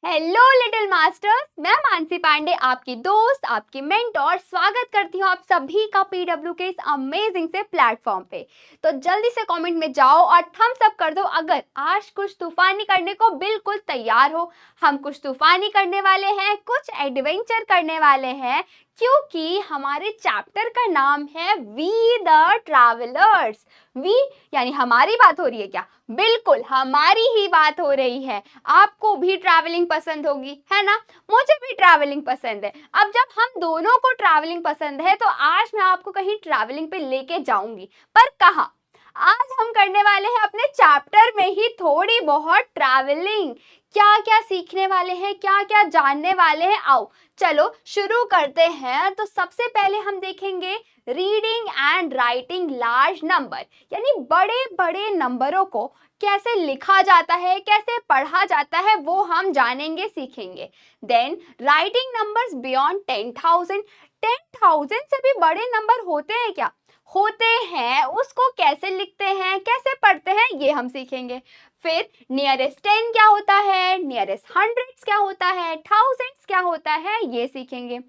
Hello little masters, मैं मानसी पांडे आपकी दोस्त, आपकी मेंटोर स्वागत करती हूँ आप सभी का पीडब्ल्यू के इस अमेजिंग से प्लेटफॉर्म पे। तो जल्दी से कमेंट में जाओ और थम्स अप कर दो अगर आज कुछ तूफानी करने को बिल्कुल तैयार हो। हम कुछ तूफानी करने वाले हैं, कुछ एडवेंचर करने वाले हैं, क्योंकि हमारे चैप्टर का नाम है वी द ट्रैवलर्स। वी यानी हमारी बात हो रही है क्या? बिल्कुल हमारी ही बात हो रही है। आपको भी ट्रैवलिंग पसंद होगी, है ना? मुझे भी ट्रैवलिंग पसंद है। अब जब हम दोनों को ट्रैवलिंग पसंद है तो आज मैं आपको कहीं ट्रैवलिंग पे लेके जाऊंगी, पर कहाँ? आज हम करने वाले हैं अपने चैप्टर में ही थोड़ी बहुत ट्रैवलिंग। क्या क्या सीखने वाले हैं, क्या क्या जानने वाले हैं, आओ चलो शुरू करते हैं। तो सबसे पहले हम देखेंगे reading and writing large number, यानी बड़े बड़े नंबरों को कैसे लिखा जाता है, कैसे पढ़ा जाता है, वो हम जानेंगे, सीखेंगे। Then writing numbers beyond 10,000। 10,000 से भी बड़े नंबर होते हैं क्या? होते हैं। उसको कैसे लिखते हैं, कैसे पढ़ते हैं, ये हम सीखेंगे। फिर नियरेस्ट 10 क्या होता है, नियरेस्ट हंड्रेड्स क्या होता है, थाउजेंड्स क्या होता है, ये सीखेंगे।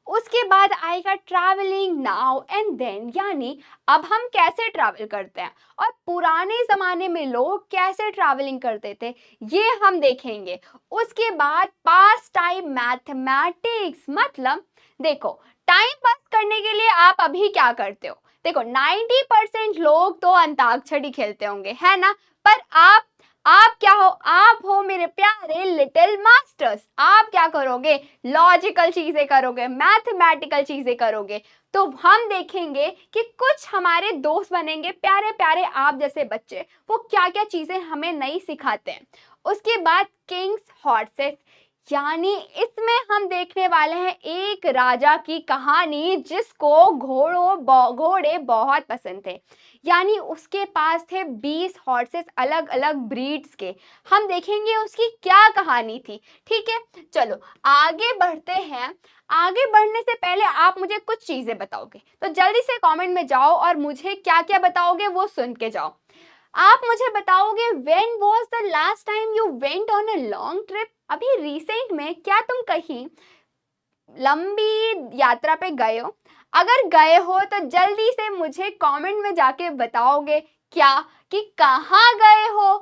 उसके बाद आएगा ट्रैवलिंग नाउ एंड देन, यानी अब हम कैसे ट्रैवल करते हैं और पुराने जमाने में लोग कैसे ट्रैवलिंग करते थे, ये हम देखेंगे। उसके बाद पास टाइम मैथमेटिक्स, मतलब देखो टाइम पास करने के लिए आप अभी क्या करते हो? देखो 90% लोग तो अंताक्षरी खेलते होंगे, है ना? पर आप क्या हो? आप हो मेरे प्यारे लिटिल मास्टर्स। आप क्या करोगे? लॉजिकल चीजें करोगे, मैथमेटिकल चीजें करोगे। तो हम देखेंगे कि कुछ हमारे दोस्त बनेंगे प्यारे प्यारे आप जैसे बच्चे, वो क्या क्या चीजें हमें नई सिखाते हैं। उसके बाद किंग्स हॉर्सेस, यानी इसमें हम देखने वाले हैं एक राजा की कहानी जिसको घोड़े बहुत पसंद थे। यानी उसके पास थे 20 हॉर्सेस अलग अलग ब्रीड्स के। हम देखेंगे उसकी क्या कहानी थी। ठीक है, चलो आगे बढ़ते हैं। आगे बढ़ने से पहले आप मुझे कुछ चीजें बताओगे, तो जल्दी से कमेंट में जाओ और मुझे क्या क्या बताओगे वो सुन के जाओ। आप मुझे बताओगे when was the last time you went on a long trip? अभी रिसेंट में क्या तुम कहीं लंबी यात्रा पे गए हो? अगर गए हो तो जल्दी से मुझे कमेंट में जाके बताओगे क्या, कि कहाँ गए हो,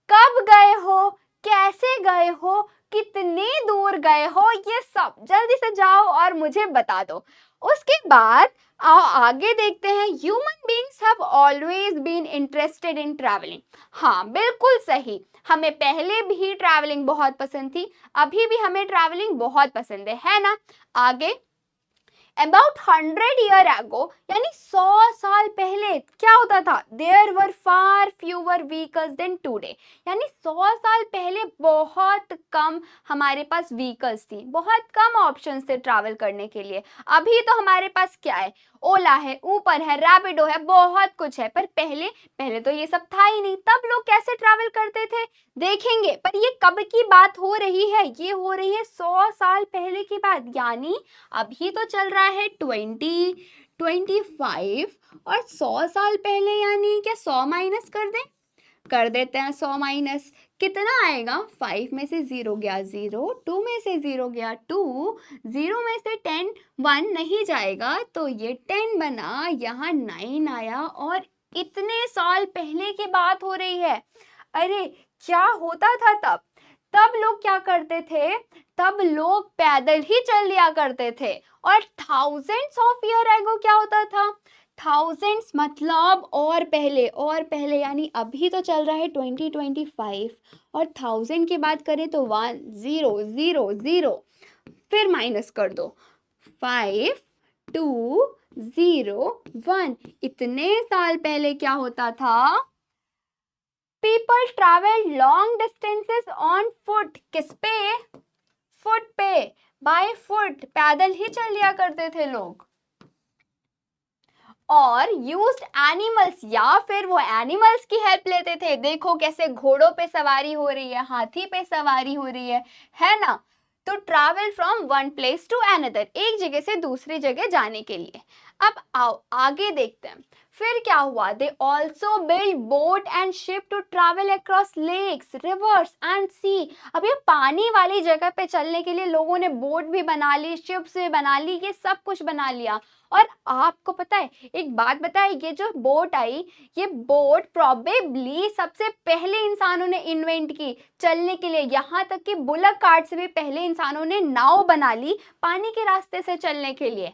कब गए हो, कैसे गए हो, कितने दूर गए हो, ये सब जल्दी से जाओ और मुझे बता दो। उसके बाद आओ आगे देखते हैं। Human beings have always been interested in travelling. हाँ बिल्कुल सही, हमें पहले भी ट्रैवलिंग बहुत पसंद थी, अभी भी हमें ट्रैवलिंग बहुत पसंद है ना? आगे अबाउट 100 ईयर एगो, यानी 100 साल पहले क्या होता था? There were far fewer vehicles then today, यानी 100 साल पहले बहुत कम हमारे पास व्हीकल्स थी, बहुत कम ऑप्शंस थे ट्रैवल करने के लिए। अभी तो हमारे पास क्या है? ओला है, ऊपर है, रैपिडो है, बहुत कुछ है। पर पहले पहले तो ये सब था ही नहीं। तब लोग कैसे ट्रैवल करते थे देखेंगे, पर ये कब की बात हो रही है? ये हो रही है 100 साल पहले की बात, यानी अभी तो चल रहा है 2025 और 100 साल पहले यानी क्या 100 माइनस कर दें? कर देते हैं। 100 माइनस कितना आएगा? 5 में से 0 गया 0, 2 में से 0 गया 2, 0 में से 10 1 नहीं जाएगा तो ये 10 बना, यहाँ 9 आया। और इतने साल पहले की बात हो रही है। अरे क्या होता था तब? तब लोग क्या करते थे? तब लोग पैदल ही चल लिया करते थे। और थाउजेंड्स ऑफ ईयर एगो क्या होता था? थाउजेंड्स मतलब और पहले, यानी अभी तो चल रहा है 2025 और 1000 की बात करें तो 1 0 0 0, फिर माइनस कर दो 5 2 0 1। इतने साल पहले क्या होता था? People travel long distances on foot. किस पे? फुट पे, बाय फुट, पैदल ही चल लिया करते थे लोग। और यूज्ड एनिमल्स, या फिर वो एनिमल्स की हेल्प लेते थे। देखो कैसे घोड़ों पे सवारी हो रही है, हाथी पे सवारी हो रही है ना? तो travel from one place to another, एक जगह से दूसरी जगह जाने के लिए। अब आओ आगे देखते हैं। फिर क्या हुआ, they also build boat and ship to travel across lakes, rivers and sea. अब ये पानी वाली जगह पे चलने के लिए लोगों ने बोट भी बना ली, शिप्स भी बना ली, ये सब कुछ बना लिया। और आपको पता है एक बात बताए, ये जो बोट आई, ये बोट प्रोबेबली सबसे पहले इंसानों ने इन्वेंट की चलने के लिए। यहाँ तक कि बुलक कार्ट से भी पहले इंसानों ने नाव बना ली पानी के रास्ते से चलने के लिए।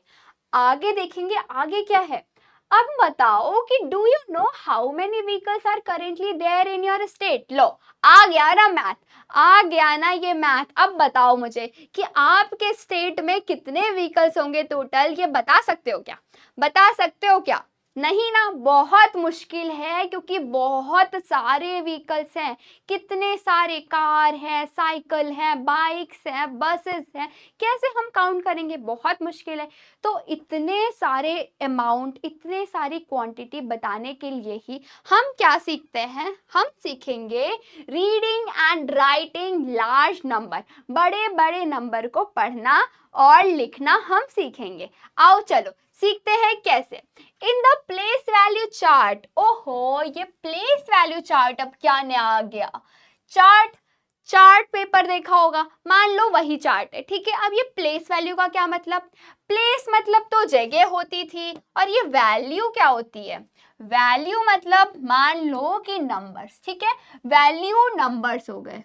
आगे देखेंगे आगे क्या है। अब बताओ कि do you know how many vehicles are currently there in your state. लो आ गया ना मैथ, आ गया ना ये मैथ। अब बताओ मुझे कि आपके स्टेट में कितने व्हीकल्स होंगे टोटल, ये बता सकते हो क्या, बता सकते हो क्या? नहीं ना, बहुत मुश्किल है क्योंकि बहुत सारे व्हीकल्स हैं। कितने सारे कार है, साइकिल है, बाइक्स है, बसेस है, कैसे हम काउंट करेंगे, बहुत मुश्किल है। तो इतने सारे अमाउंट, इतने सारी क्वांटिटी बताने के लिए ही हम क्या सीखते हैं, हम सीखेंगे reading and writing large number, बड़े बड़े नंबर को पढ़ना और लिखना हम सीखेंगे। आओ चलो सीखते हैं कैसे। In the place value chart, ओहो ये प्लेस वैल्यू चार्ट अब क्या नया आ गया। चार्ट, चार्ट पेपर देखा होगा, मान लो वही चार्ट है, ठीक है। अब ये प्लेस वैल्यू का क्या मतलब, प्लेस मतलब तो जगह होती थी, और ये वैल्यू क्या होती है, वैल्यू मतलब मान लो कि नंबर्स, ठीक है, वैल्यू नंबर्स हो गए।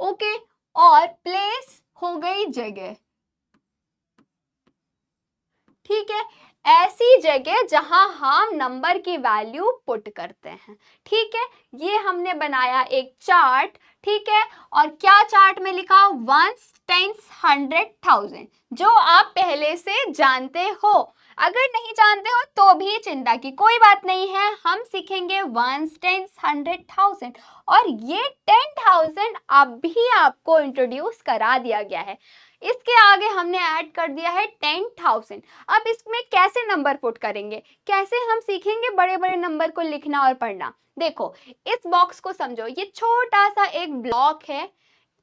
ओके, और प्लेस हो गई जगह, ठीक है, ऐसी जगह जहां हम नंबर की वैल्यू पुट करते हैं, ठीक है। ये हमने बनाया एक चार्ट, ठीक है। और क्या चार्ट में लिखा, वंस, टेंस, 100,000, जो आप पहले से जानते हो। अगर नहीं जानते हो तो भी चिंता की कोई बात नहीं है, हम सीखेंगे वंस, टेंस, 100,000। और ये 10,000 अभी आपको इंट्रोड्यूस करा दिया गया है, इसके आगे हमने ऐड कर दिया है 10,000। अब इसमें कैसे नंबर पुट करेंगे, कैसे हम सीखेंगे बड़े बड़े नंबर को लिखना और पढ़ना। देखो इस बॉक्स को समझो, ये छोटा सा एक ब्लॉक है,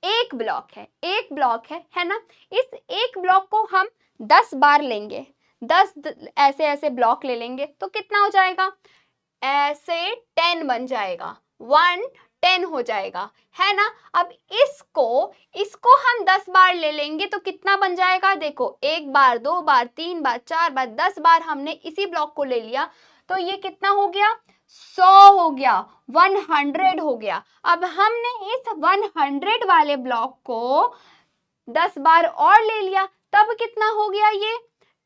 एक ब्लॉक है, एक ब्लॉक है ना। इस एक ब्लॉक को हम 10 बार लेंगे, 10 ऐसे ऐसे ब्लॉक ले लेंगे तो कितना हो जाएगा, ऐसे 10 बन जाएगा, 1 10 हो जाएगा, है ना। अब इसको इसको हम 10 बार ले लेंगे तो कितना बन जाएगा, देखो एक बार, दो बार, तीन बार, चार बार, 10 बार हमने इसी ब्लॉक को ले लिया तो ये कितना हो गया, 100 हो गया, 100 हो गया। अब हमने इस 100 वाले ब्लॉक को 10 बार और ले लिया, तब कितना हो गया ये,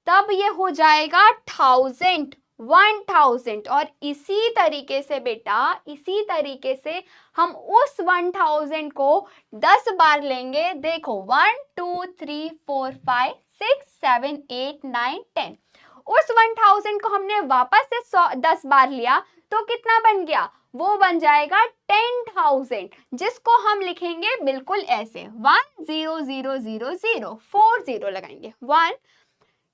तब ये हो जाएगा 1000। और इसी तरीके से बेटा, इसी तरीके से हम उस 1000 को 10 बार लेंगे। देखो 1 2 3 4 5 6 7 8 9 10, उस 1000 को हमने वापस से 10 बार लिया तो कितना बन गया, वो बन जाएगा 10,000, जिसको हम लिखेंगे बिल्कुल ऐसे 10000, 4 0 लगाएंगे, 1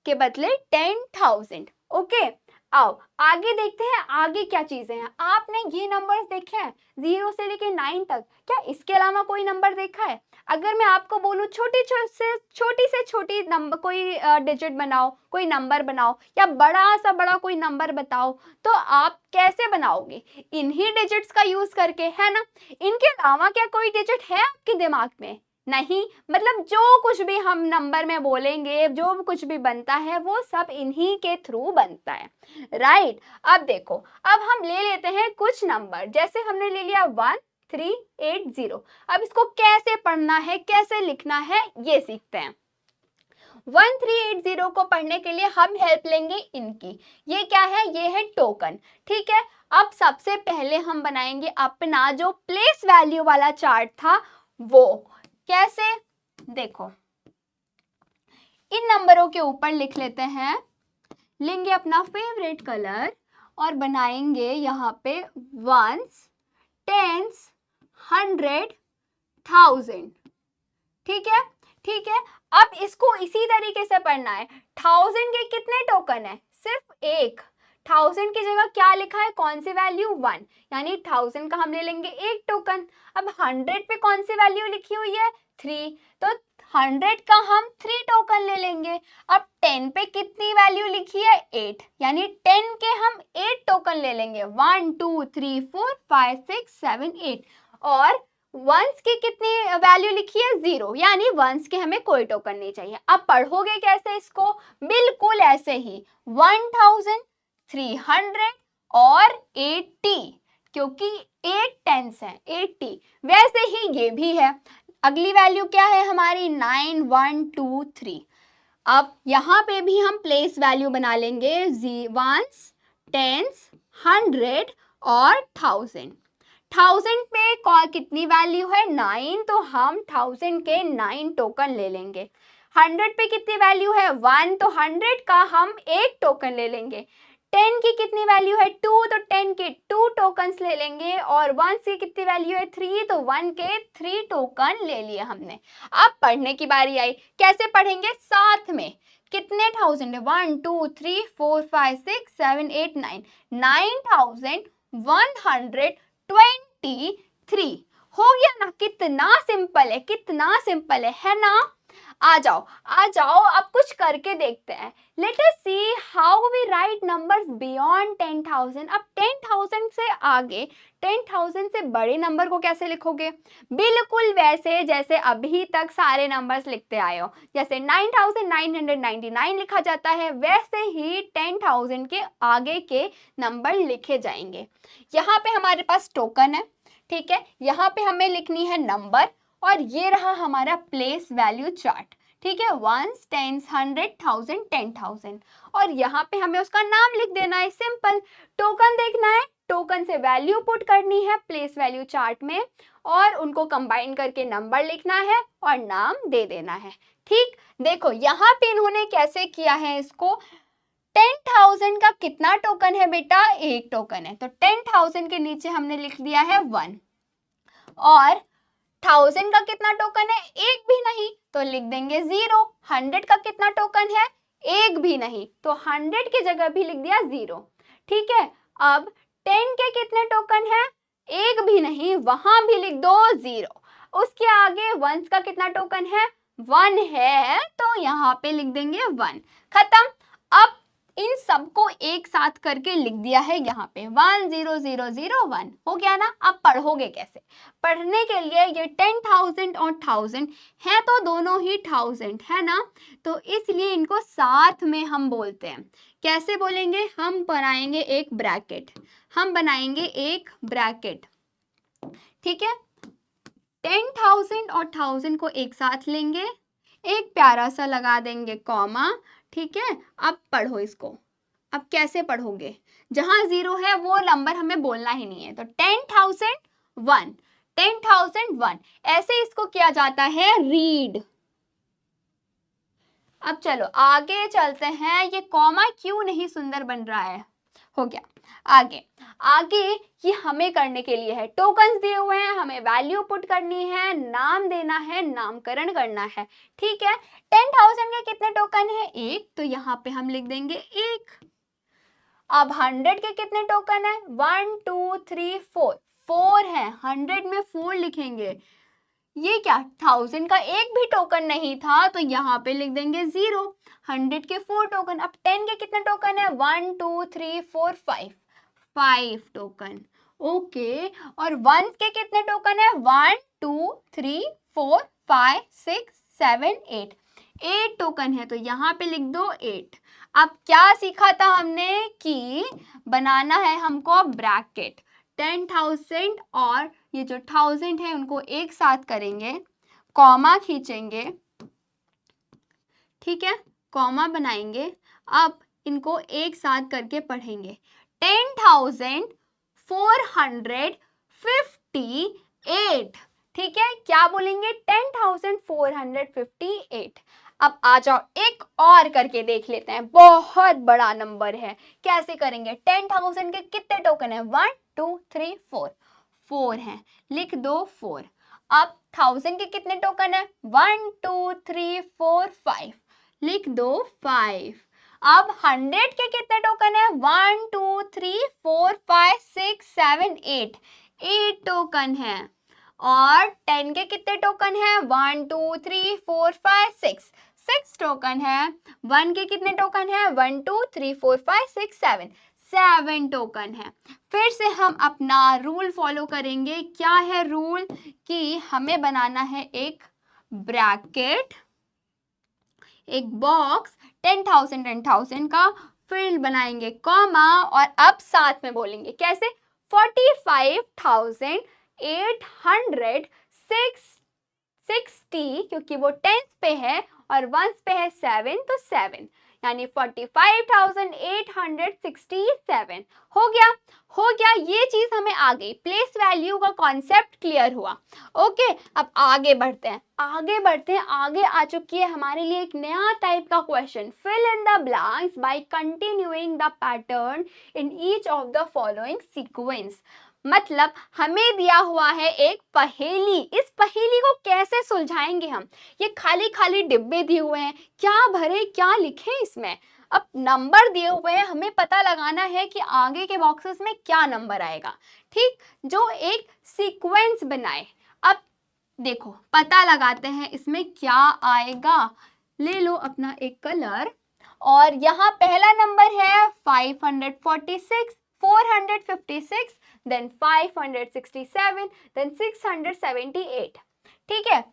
के बदले 10,000। ओके, आओ आगे देखते हैं आगे क्या चीजें हैं। आपने ये नंबर्स देखे हैं 0 से लेके 9 तक, क्या इसके अलावा कोई नंबर देखा है? अगर मैं आपको बोलूं छोटी से छोटी नंबर कोई डिजिट बनाओ, कोई नंबर बनाओ, या बड़ा सा बड़ा कोई नंबर बताओ, तो आप कैसे बनाओगे, इन्हीं डिजिट्स का यूज करके, है ना। इनके अलावा क्या कोई डिजिट है आपके दिमाग में? नहीं, मतलब जो कुछ भी हम नंबर में बोलेंगे, जो कुछ भी बनता है वो सब इन्हीं के थ्रू बनता है, राइट। अब देखो, अब हम ले लेते हैं कुछ नंबर, जैसे हमने ले लिया 1380। अब इसको कैसे पढ़ना है, कैसे लिखना है, ये सीखते हैं। 1380 को पढ़ने के लिए हम हेल्प लेंगे इनकी। ये क्या है, ये है टोकन, ठीक है। अब सबसे पहले हम बनाएंगे अपना जो प्लेस वैल्यू वाला चार्ट था, वो कैसे, देखो इन नंबरों के ऊपर लिख लेते हैं, लेंगे अपना फेवरेट कलर और बनाएंगे यहाँ पे वंस, टेंस, 100,000, ठीक है, ठीक है। अब इसको इसी तरीके से पढ़ना है। 1000 के कितने टोकन है, सिर्फ एक। 1000 की जगह क्या लिखा है, कौन सी वैल्यू, 1, यानी 1000 का हम ले लेंगे एक टोकन। अब 100 पे कौन सी वैल्यू लिखी हुई है, 3, तो 100 का हम 3 टोकन ले लेंगे। अब 10 पे कितनी वैल्यू लिखी है 8, यानी 10 के हम 8 टोकन ले लेंगे 1 2 3 4 5 6 7 8। और वंस की कितनी वैल्यू लिखी है 0, यानी वंस के हमें कोई टोकन नहीं चाहिए। अब पढ़ोगे कैसे इसको, बिल्कुल ऐसे ही 1300 और 80, क्योंकि 8 टेंस है 80, वैसे ही ये भी है। अगली वैल्यू क्या है हमारी 9 1 2 3। अब यहाँ पे भी हम प्लेस वैल्यू बना लेंगे वंस, टेंस, 100 और 1000। 1000 पे कितनी वैल्यू है 9, तो हम 1000 के 9 टोकन ले लेंगे। 100 पे कितनी वैल्यू है 1, तो 100 का हम 1 टोकन ले लेंगे। 10 की कितनी वैल्यू है 2, तो 10 के 2 टोकन्स ले लेंगे। और 1 की कितनी वैल्यू है 3, तो 1 के 3 टोकन ले लिए हमने। अब पढ़ने की बारी आई, कैसे पढ़ेंगे, साथ में कितने 1000 है 1 2 3 4 5 6 7 8 9, 9123 हो गया ना। कितना सिंपल है, कितना सिंपल है ना। आ जाओ आ जाओ, अब कुछ करके देखते हैं। Let us see how we write numbers beyond 10,000। अब 10,000 से आगे, 10,000 से बड़े नंबर को कैसे लिखोगे, बिल्कुल वैसे जैसे अभी तक सारे नंबर्स लिखते आए हो। जैसे 9,999 लिखा जाता है, वैसे ही 10,000 के आगे के नंबर लिखे जाएंगे। यहाँ पे हमारे पास टोकन है, ठीक है, यहाँ पे हमें लिखनी है नंबर, और ये रहा हमारा प्लेस वैल्यू चार्ट, ठीक है, वंस, टेंस, 100, 1000, 10,000। और यहाँ पे हमें उसका नाम लिख देना है, सिंपल। टोकन देखना है, टोकन से वैल्यू पुट करनी है प्लेस वैल्यू चार्ट में, और उनको कंबाइन करके नंबर लिखना है और नाम दे देना है। ठीक, देखो यहाँ पे इन्होंने कैसे किया है इसको। 10,000 का कितना टोकन है बेटा, 1 टोकन है, तो 10,000 के नीचे हमने लिख दिया है 1। और 1000 का कितना टोकन है, 1 भी नहीं, तो लिख देंगे 0। 100 का कितना टोकन है, 1 भी नहीं, तो 100 की जगह भी लिख दिया 0। ठीक है, अब 10 के कितने टोकन है, 1 भी नहीं, वहां भी लिख दो 0। उसके आगे वंस का कितना टोकन है, 1 है, तो यहाँ पे लिख देंगे 1। खत्म। अब इन सबको एक साथ करके लिख दिया है यहाँ पे 10001 हो गया ना। अब पढ़ोगे कैसे, पढ़ने के लिए ये 10,000 और 1000 है, तो दोनों ही 1000 है ना, तो इसलिए इनको साथ में हम बोलते हैं। कैसे बोलेंगे, हम बनाएंगे एक ब्रैकेट, हम बनाएंगे एक ब्रैकेट, ठीक है। 10,000 और 1000 को एक साथ लेंगे, एक प्यारा सा लगा देंगे कॉमा, ठीक है। अब पढ़ो इसको, अब कैसे पढ़ोगे, जहां 0 है वो नंबर हमें बोलना ही नहीं है, तो 10,001, 10,001 ऐसे इसको किया जाता है रीड। अब चलो आगे चलते हैं, ये कॉमा क्यों नहीं सुंदर बन रहा है, हो गया। आगे आगे ये हमें करने के लिए है, टोकन्स दिए हुए हैं, हमें वैल्यू पुट करनी है, नाम देना है, नामकरण करना है, ठीक है। 10,000 के कितने टोकन है, 1, तो यहाँ पे हम लिख देंगे 1। अब 100 के कितने टोकन है, 1 2 3 4, 4 है, 100 में 4 लिखेंगे। ये क्या, 1000 का एक भी टोकन नहीं था, तो यहाँ पे लिख देंगे 0। 100 के 4 टोकन। अब 10 के कितने टोकन है, 1 2 3 4 5, 5 टोकन, ओके। और 1 के कितने टोकन है, 1 2 3 4 5 6 7 8, 8 टोकन है, तो यहाँ पे लिख दो 8। अब क्या सीखा था हमने कि बनाना है हमको ब्रैकेट। 10,000 और ये जो 1000 है उनको एक साथ करेंगे, कॉमा खींचेंगे, ठीक है, कॉमा बनाएंगे। अब इनको एक साथ करके पढ़ेंगे, 10,458, ठीक है। क्या बोलेंगे, 10,458। अब आ जाओ एक और करके देख लेते हैं, बहुत बड़ा नंबर है, कैसे करेंगे। 10,000 के कितने टोकन है, 1 2 3 4, 4 है, लिख दो 4। अब 1000 के कितने टोकन है, 1 2 3 4 5, लिख दो 5। अब 100 के कितने टोकन है, 1 2 3 4 5 6 7 8, 8 टोकन है। और 10 के कितने टोकन है? 1 2 3 4 5 6, 6 टोकन है। 1 के कितने टोकन है? 1 2 3 4 5 6 7, 7 टोकन है। फिर से हम अपना रूल फॉलो करेंगे। क्या है रूल? कि हमें बनाना है एक ब्रैकेट, एक बॉक्स 10,000 10,000 का फील्ड बनाएंगे, कॉमा, और अब साथ में बोलेंगे कैसे? 45,860, क्योंकि वो टेंस पे है और वंस पे है 7, तो 7 यानी 45,867 हो गया। ये चीज हमें आ गई। प्लेस वैल्यू का कॉन्सेप्ट क्लियर हुआ। ओके, अब आगे बढ़ते हैं। आगे आ चुकी है हमारे लिए एक नया टाइप का question. Fill in the blanks by continuing the pattern in each of the following sequence. मतलब हमें दिया हुआ है एक पहेली। इस पहेली को कैसे सुलझाएंगे हम? ये खाली खाली डिब्बे दिए हुए हैं, क्या भरे क्या लिखें इसमें? अब नंबर दिए हुए हैं, हमें पता लगाना है कि आगे के बॉक्सेस में क्या नंबर आएगा। ठीक, जो एक सीक्वेंस बनाए। अब देखो, पता लगाते हैं इसमें क्या आएगा। ले लो अपना एक कलर, और यहाँ पहला नंबर है 546, 456, देन 567, देन 678। ठीक है,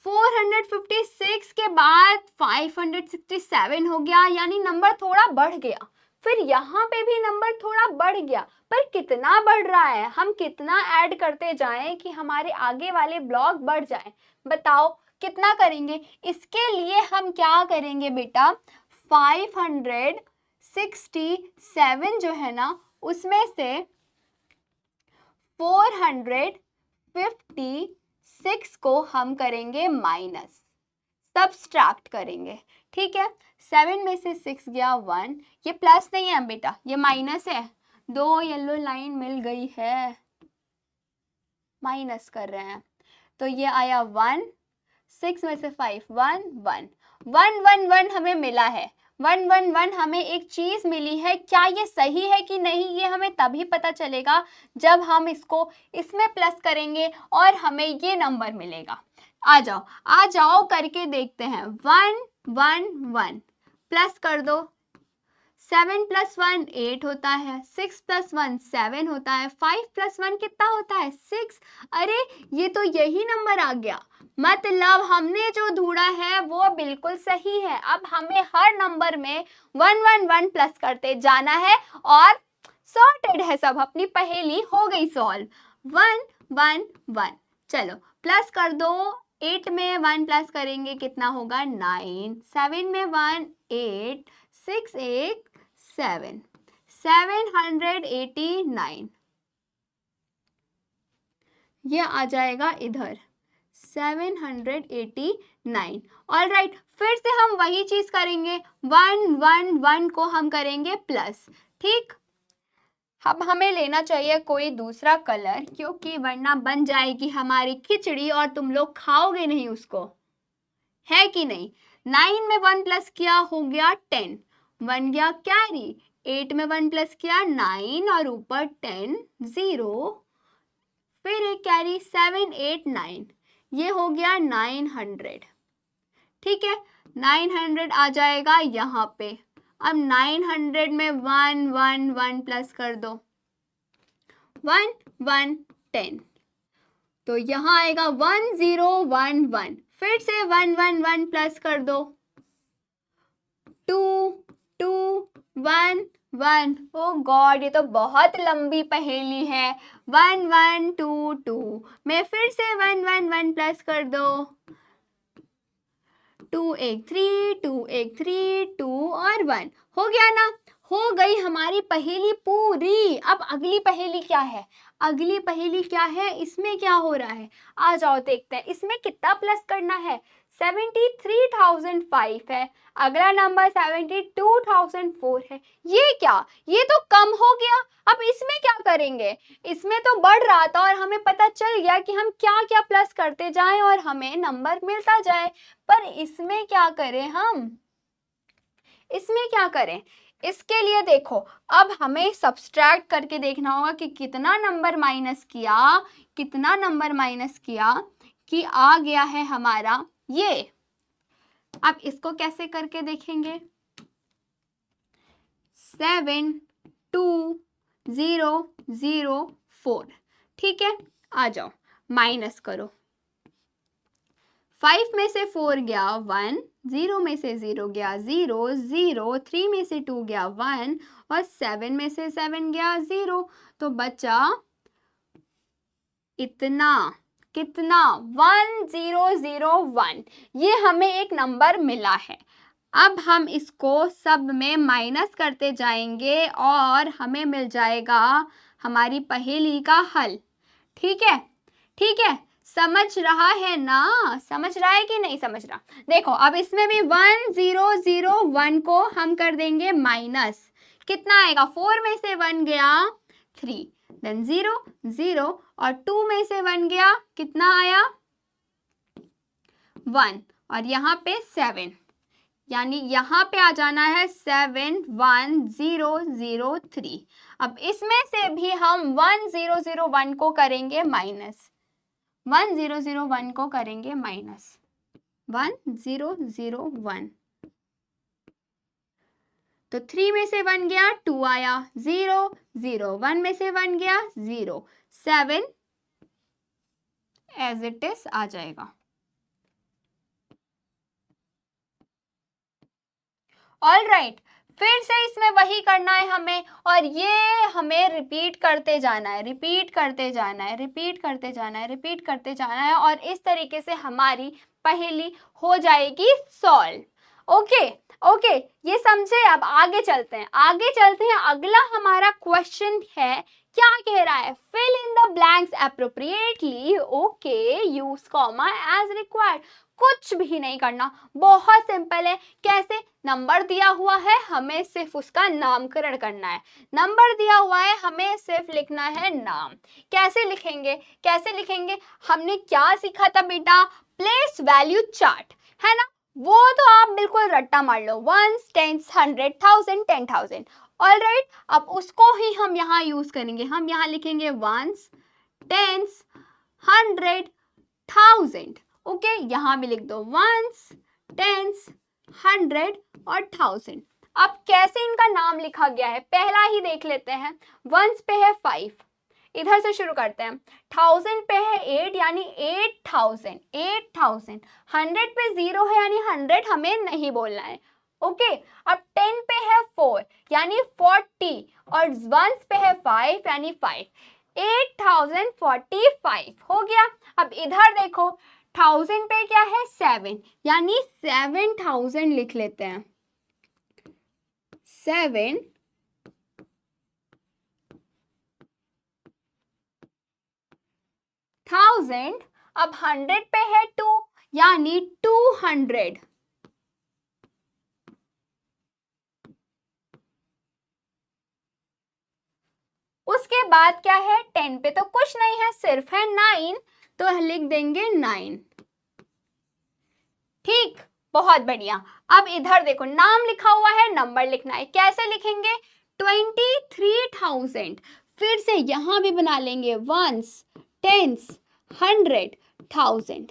456 के बाद 567 हो गया, यानी नंबर थोड़ा बढ़ गया। फिर यहाँ पे भी नंबर थोड़ा बढ़ गया, पर कितना बढ़ रहा है? हम कितना ऐड करते जाएं कि हमारे आगे वाले ब्लॉक बढ़ जाएं? बताओ कितना करेंगे? इसके लिए हम क्या करेंगे बेटा? 567 जो है ना, उसमें से 456 को हम करेंगे माइनस, सब्सट्रैक्ट करेंगे। ठीक है, 7 में से 6 गया 1, ये प्लस नहीं है बेटा, ये माइनस है। 2 येलो लाइन मिल गई है, माइनस कर रहे हैं, तो ये आया 1, 6 में से 5 1 1 1 1 1 हमें मिला है। 1 1 1 हमें एक चीज मिली है। क्या ये सही है कि नहीं, ये हमें तभी पता चलेगा जब हम इसको इसमें प्लस करेंगे और हमें ये नंबर मिलेगा। आ जाओ करके देखते हैं। 1 1 1 प्लस कर दो। 7 + 1 8 होता है, 6 + 1 7 होता है, 5 + 1 कितना होता है? 6। अरे ये तो यही नंबर आ गया। मतलब हमने जो ढूंढा है वो बिल्कुल सही है। अब हमें हर नंबर में 1 1 1 प्लस करते जाना है और सॉर्टेड है सब, अपनी पहेली हो गई सॉल्व। 1 1 1 चलो प्लस कर दो। 8 में 1 प्लस करेंगे कितना होगा? 9। 7 में 1 8, 6 8 7, 789। ये आ जाएगा इधर 789। ऑलराइट, फिर से हम वही चीज करेंगे। 1 1 1 को हम करेंगे प्लस। ठीक, अब हमें लेना चाहिए कोई दूसरा कलर, क्योंकि वरना बन जाएगी हमारी खिचड़ी और तुम लोग खाओगे नहीं उसको, है कि नहीं? 9 में 1 प्लस किया हो गया 10, 1 गया कैरी। 8 में 1 प्लस किया 9 और ऊपर 10 0, फिर एक कैरी 7 8 9, ये हो गया 900। ठीक है, 900 आ जाएगा यहाँ पे। अब 900 में 1 1 1 प्लस कर दो, 1 1 10, तो यहाँ आएगा 1 0 1 1। फिर से 1 1 1 प्लस कर दो, 2 2 1 1। ओ गॉड, ये तो बहुत लंबी पहेली है। 1 1 2 2 में फिर से 1 1 1 प्लस कर दो, 2 1 3 2 1 3 2 और 1। हो गया ना? हो गई हमारी पहेली पूरी। अब अगली पहेली क्या है? अगली पहेली क्या है? इसमें क्या हो रहा है? आ जाओ देखते हैं। इसमें कितना प्लस करना है? 73,005 है, अगला नंबर 72,004 है। ये क्या? ये तो कम हो गया। अब इसमें क्या करेंगे? इसमें तो बढ़ रहा था और हमें पता चल गया कि हम क्या क्या प्लस करते जाएं और हमें नंबर मिलता जाए। पर इसमें क्या करें हम? इसमें क्या करें? इसके लिए देखो, अब हमें सब्सट्रैक्ट करके देखना होगा कि कितना नंबर माइनस किया, कितना नंबर माइनस किया कि आ गया है हमारा ये। अब इसको कैसे करके देखेंगे, 72004, ठीक है। आ जाओ माइनस करो, 5 में से 4 गया 1, 0 में से 0 गया 0, 0, 3 में से 2 गया 1 और 7 में से 7 गया 0, तो बचा इतना, कितना 1001। ये हमें एक नंबर मिला है। अब हम इसको सब में माइनस करते जाएंगे और हमें मिल जाएगा हमारी पहेली का हल, ठीक है, ठीक है। समझ रहा है ना, समझ रहा है कि नहीं समझ रहा। देखो अब इसमें भी 1001 को हम कर देंगे माइनस, कितना आएगा, 4 में से 1 गया 3, देन 0 0 और 2 में से 1 गया, कितना आया 1 और यहाँ पे 7, यानी यहाँ पे आ जाना है 71003। अब इसमें से भी हम 1001 को करेंगे माइनस, 1001 को करेंगे माइनस, 1001, तो 3 में से 1 गया 2 आया, 0 0, 1 में से 1 गया 0, 7 एज इट इज आ जाएगा। ऑल राइट, फिर से इसमें वही करना है हमें और ये हमें रिपीट करते जाना है, रिपीट करते जाना है, रिपीट करते जाना है, रिपीट करते जाना है और इस तरीके से हमारी पहेली हो जाएगी सॉल्व। ओके ओके, ये समझे। अब आगे चलते हैं, आगे चलते हैं। अगला हमारा क्वेश्चन है, क्या कह रहा है, fill in the blanks appropriately, okay, use comma as required. कुछ भी नहीं करना, बहुत सिंपल है। कैसे, नंबर दिया हुआ है, हमें सिर्फ उसका नामकरण करना है। नंबर दिया हुआ है, हमें सिर्फ लिखना है नाम। कैसे लिखेंगे, कैसे लिखेंगे, हमने क्या सीखा था बेटा, प्लेस वैल्यू चार्ट, है ना, वो तो आप बिल्कुल रट्टा मार लो, 1s 10s 100 1000 10,000। ऑल राइट, अब उसको ही हम यहाँ यूज करेंगे। हम यहाँ लिखेंगे 1s 10s 100 1000। ओके, यहाँ भी लिख दो 1s 10s 100 और 1000। अब कैसे इनका नाम लिखा गया है, पहला ही देख लेते हैं। 1s पे है 5, इधर से शुरू करते हैं। 1000 पे है 8, यानी 8000, 8000। 100 पे 0 है, यानी 100 हमें नहीं बोलना है। ओके, अब 10 पे है 4, यानी 40 और 1s पे है 5, यानी 5, 8045 हो गया। अब इधर देखो, 1000 पे क्या है 7, यानी 7000 लिख लेते हैं, 7 1000। अब 100 पे है 2, यानी 200। उसके बाद क्या है, 10 पे तो कुछ नहीं है, सिर्फ है 9, तो लिख देंगे 9। ठीक, बहुत बढ़िया। अब इधर देखो, नाम लिखा हुआ है, नंबर लिखना है। कैसे लिखेंगे, 23,000। फिर से यहां भी बना लेंगे 1s 10s 100 1000।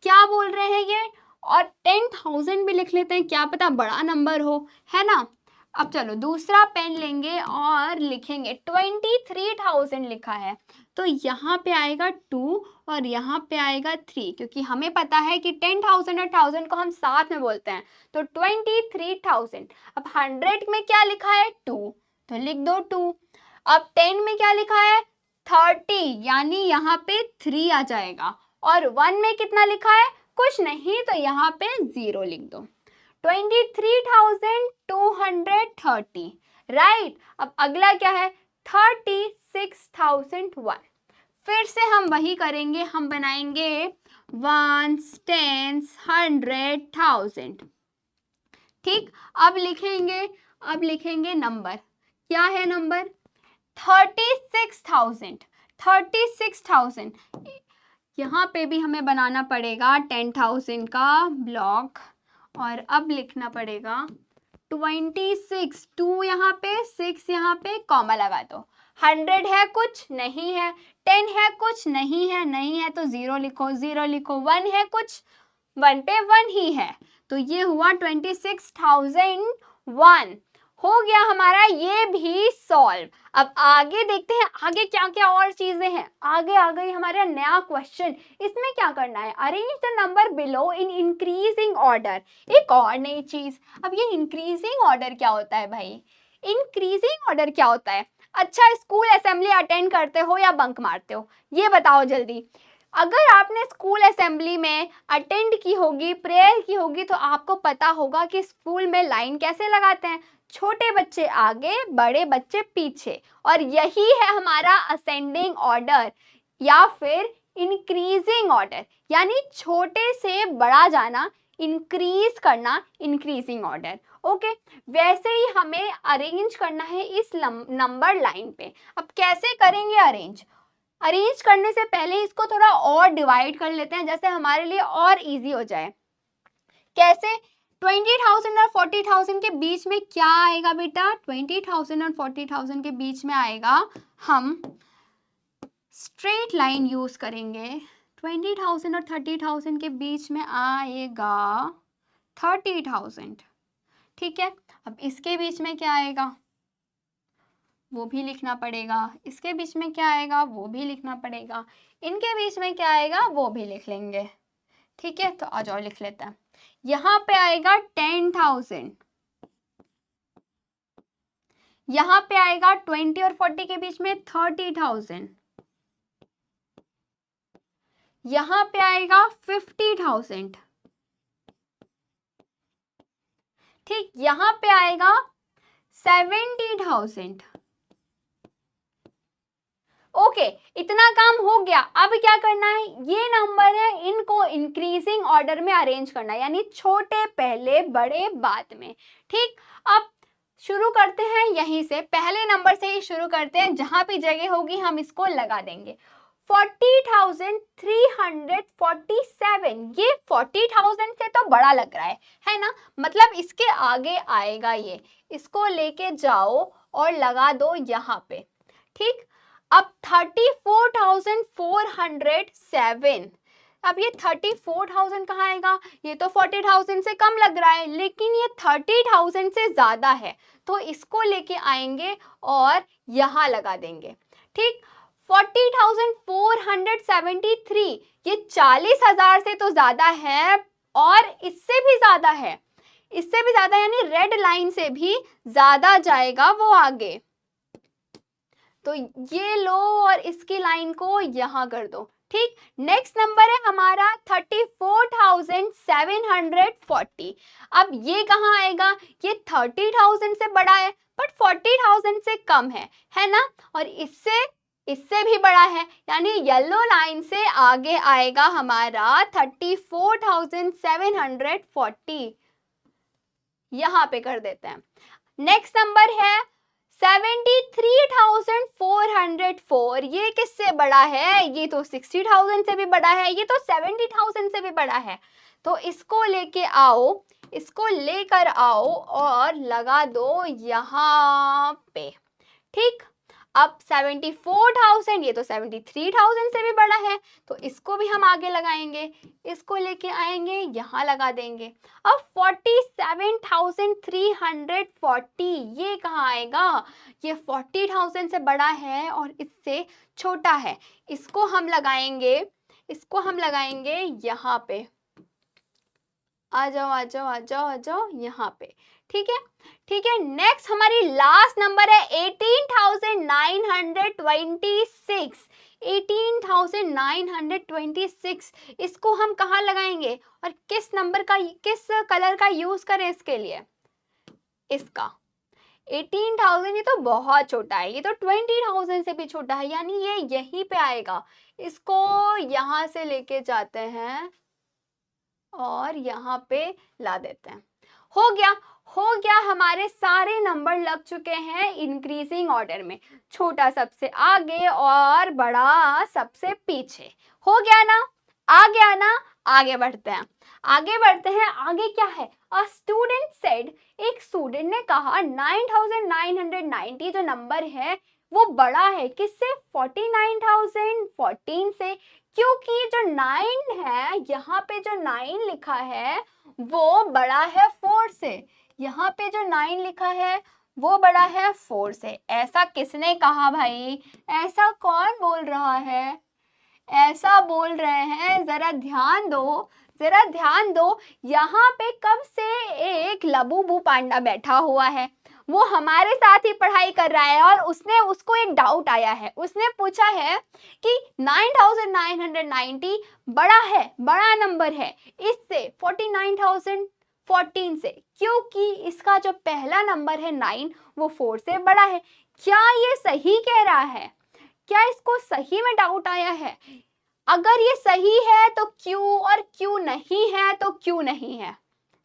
क्या बोल रहे हैं ये, और 10,000 भी लिख लेते हैं, क्या पता बड़ा नंबर हो, है ना। अब चलो दूसरा पेन लेंगे और लिखेंगे, 23,000 लिखा है, तो यहाँ पे आएगा 2 और यहाँ पे आएगा 3, क्योंकि हमें पता है कि 10,000 और 1000 को हम साथ में बोलते हैं, तो 23,000। अब 100 में क्या लिखा है 2, तो लिख दो 2। अब 10 में क्या लिखा है 30, यानी यहाँ पे 3 आ जाएगा, और 1 में कितना लिखा है कुछ नहीं, तो यहाँ पे 0 लिख दो। 23,230, राइट। अब अगला क्या है 36,001। फिर से हम वही करेंगे, हम बनाएंगे 1s 10s 100 1000। ठीक, अब लिखेंगे नंबर, क्या है नंबर 36,000, 36,000। यहाँ पे भी हमें बनाना पड़ेगा 10,000 का ब्लॉक, और अब लिखना पड़ेगा 26, 2 यहाँ पे, 6 यहाँ पे, कॉमा लगा दो। 100 है कुछ, नहीं है। 10 है कुछ, नहीं है, नहीं है तो 0 लिखो, 0 लिखो। 1 है कुछ, 1 पे 1 ही है, तो ये हुआ 26,001। हो गया हमारा ये भी सॉल्व। अब आगे देखते हैं आगे क्या क्या और चीजें हैं। आगे आ गई हमारा नया क्वेश्चन। इसमें क्या करना है, arrange the number below in increasing order. एक और नई चीज। अब ये इंक्रीजिंग ऑर्डर क्या होता है भाई? इंक्रीजिंग ऑर्डर क्या होता है? अच्छा, स्कूल असेंबली अटेंड करते हो या बंक मारते हो, ये बताओ जल्दी। अगर आपने स्कूल असेंबली में अटेंड की होगी, प्रेयर की होगी, तो आपको पता होगा कि स्कूल में लाइन कैसे लगाते हैं, छोटे बच्चे आगे, बड़े बच्चे पीछे। और यही है हमारा असेंडिंग ऑर्डर या फिर इंक्रीजिंग ऑर्डर, यानी छोटे से बड़ा जाना, इंक्रीज करना, इंक्रीजिंग ऑर्डर। ओके, वैसे ही हमें अरेंज करना है इस नंबर लाइन पे। अब कैसे करेंगे अरेंज? अरेंज करने से पहले इसको थोड़ा और डिवाइड कर लेते हैं, जैसे हमारे लिए और इजी हो जाए। कैसे? 20,000 और 40,000 के बीच में क्या आएगा बेटा? 20,000 और 40,000 के बीच में आएगा, हम स्ट्रेट लाइन यूज करेंगे। 20,000 और 30,000 के बीच में आएगा 30,000। ठीक है, अब इसके बीच में क्या आएगा वो भी लिखना पड़ेगा, इसके बीच में क्या आएगा वो भी लिखना पड़ेगा, इनके बीच में क्या आएगा वो भी लिख लेंगे। ठीक है, तो आ जाओ लिख लेते हैं। यहाँ पे आएगा 10,000, यहाँ पे आएगा 20 और 40 के बीच में 30,000, यहाँ पे आएगा 50,000। ठीक, यहाँ पे आएगा 70,000। ओके, इतना काम हो गया। अब क्या करना है, ये नंबर है, इनको इंक्रीजिंग ऑर्डर में अरेंज करना है, यानी छोटे पहले बड़े बाद में। ठीक, अब शुरू करते हैं यहीं से, पहले नंबर से ही शुरू करते हैं, जहां भी जगह होगी हम इसको लगा देंगे। 40,347, ये 40,000 से तो बड़ा लग रहा है ना? मतलब इसके आगे आएगा ये, इसको लेके जाओ और लगा दो यहाँ पे। ठीक, अब 34,407, अब ये 34,000 कहाँ आएगा? ये तो 40,000 से कम लग रहा है, लेकिन ये 30,000 से ज्यादा है, तो इसको लेके आएंगे और यहाँ लगा देंगे। ठीक, 40,473, ये 40,000 से तो ज्यादा है और इससे भी ज्यादा है, इससे भी ज्यादा, यानी रेड लाइन से भी ज्यादा जाएगा वो आगे। तो ये लो और इसकी लाइन को यहाँ कर दो। ठीक, नेक्स्ट नंबर है हमारा 34,740। अब ये कहाँ आएगा? ये 30,000 से बड़ा है बट 40,000 से कम है ना? और इससे भी बड़ा है, यानी येलो लाइन से आगे आएगा हमारा 34,740, यहाँ पे कर देते हैं। नेक्स्ट नंबर है 73,404, ये किससे बड़ा है? ये तो 60,000 से भी बड़ा है, ये तो 70,000 से भी बड़ा है। तो इसको लेके आओ, इसको लेकर आओ और लगा दो यहाँ पे। ठीक, अब 74,000, ये तो 73,000 से भी बड़ा है, तो इसको भी हम आगे लगाएंगे, इसको लेके आएंगे यहाँ लगा देंगे। अब 47,340, ये कहाँ आएगा? ये 40,000 से बड़ा है और इससे छोटा है, इसको हम लगाएंगे, इसको हम लगाएंगे यहाँ पे। आ जाओ आ जाओ आ जाओ आ जाओ यहाँ पे। ठीक है, ठीक है, नेक्स्ट हमारी लास्ट नंबर है 18,926। 18,926, इसको हम कहाँ लगाएंगे और किस नंबर का, किस कलर का यूज करें इसके लिए? इसका 18,000, ये तो बहुत छोटा है, ये तो 20,000 से भी छोटा है, यानी ये यहीं पे आएगा। इसको यहाँ से लेके जाते हैं और यहाँ पे ला देते हैं। हो गया, हो गया, हमारे सारे नंबर लग चुके हैं इंक्रीजिंग ऑर्डर में, छोटा सबसे आगे और बड़ा सबसे पीछे। हो गया ना? आ गया ना? आगे बढ़ते हैं, आगे क्या है? अ स्टूडेंट सेड, एक स्टूडेंट ने कहा 9990 जो नंबर है वो बड़ा है किससे? 49,014 से, क्योंकि जो 9 है यहाँ पे जो 9 लिखा है वो बड़ा है 4 से। यहाँ पे जो 9 लिखा है वो बड़ा है 4 से। ऐसा किसने कहा भाई? ऐसा कौन बोल रहा है? ऐसा बोल रहे हैं, जरा ध्यान दो, जरा ध्यान दो। यहाँ पे कब से एक लबूबू पांडा बैठा हुआ है, वो हमारे साथ ही पढ़ाई कर रहा है और उसको एक डाउट आया है। उसने पूछा है कि 9990 बड़ा है, बड़ा नंबर है इससे 49,014 से, क्योंकि इसका जो पहला नंबर है 9 वो 4 से बड़ा है। क्या ये सही कह रहा है? क्या इसको सही में डाउट आया है? अगर ये सही है तो क्यों, और क्यों नहीं है तो क्यों नहीं है?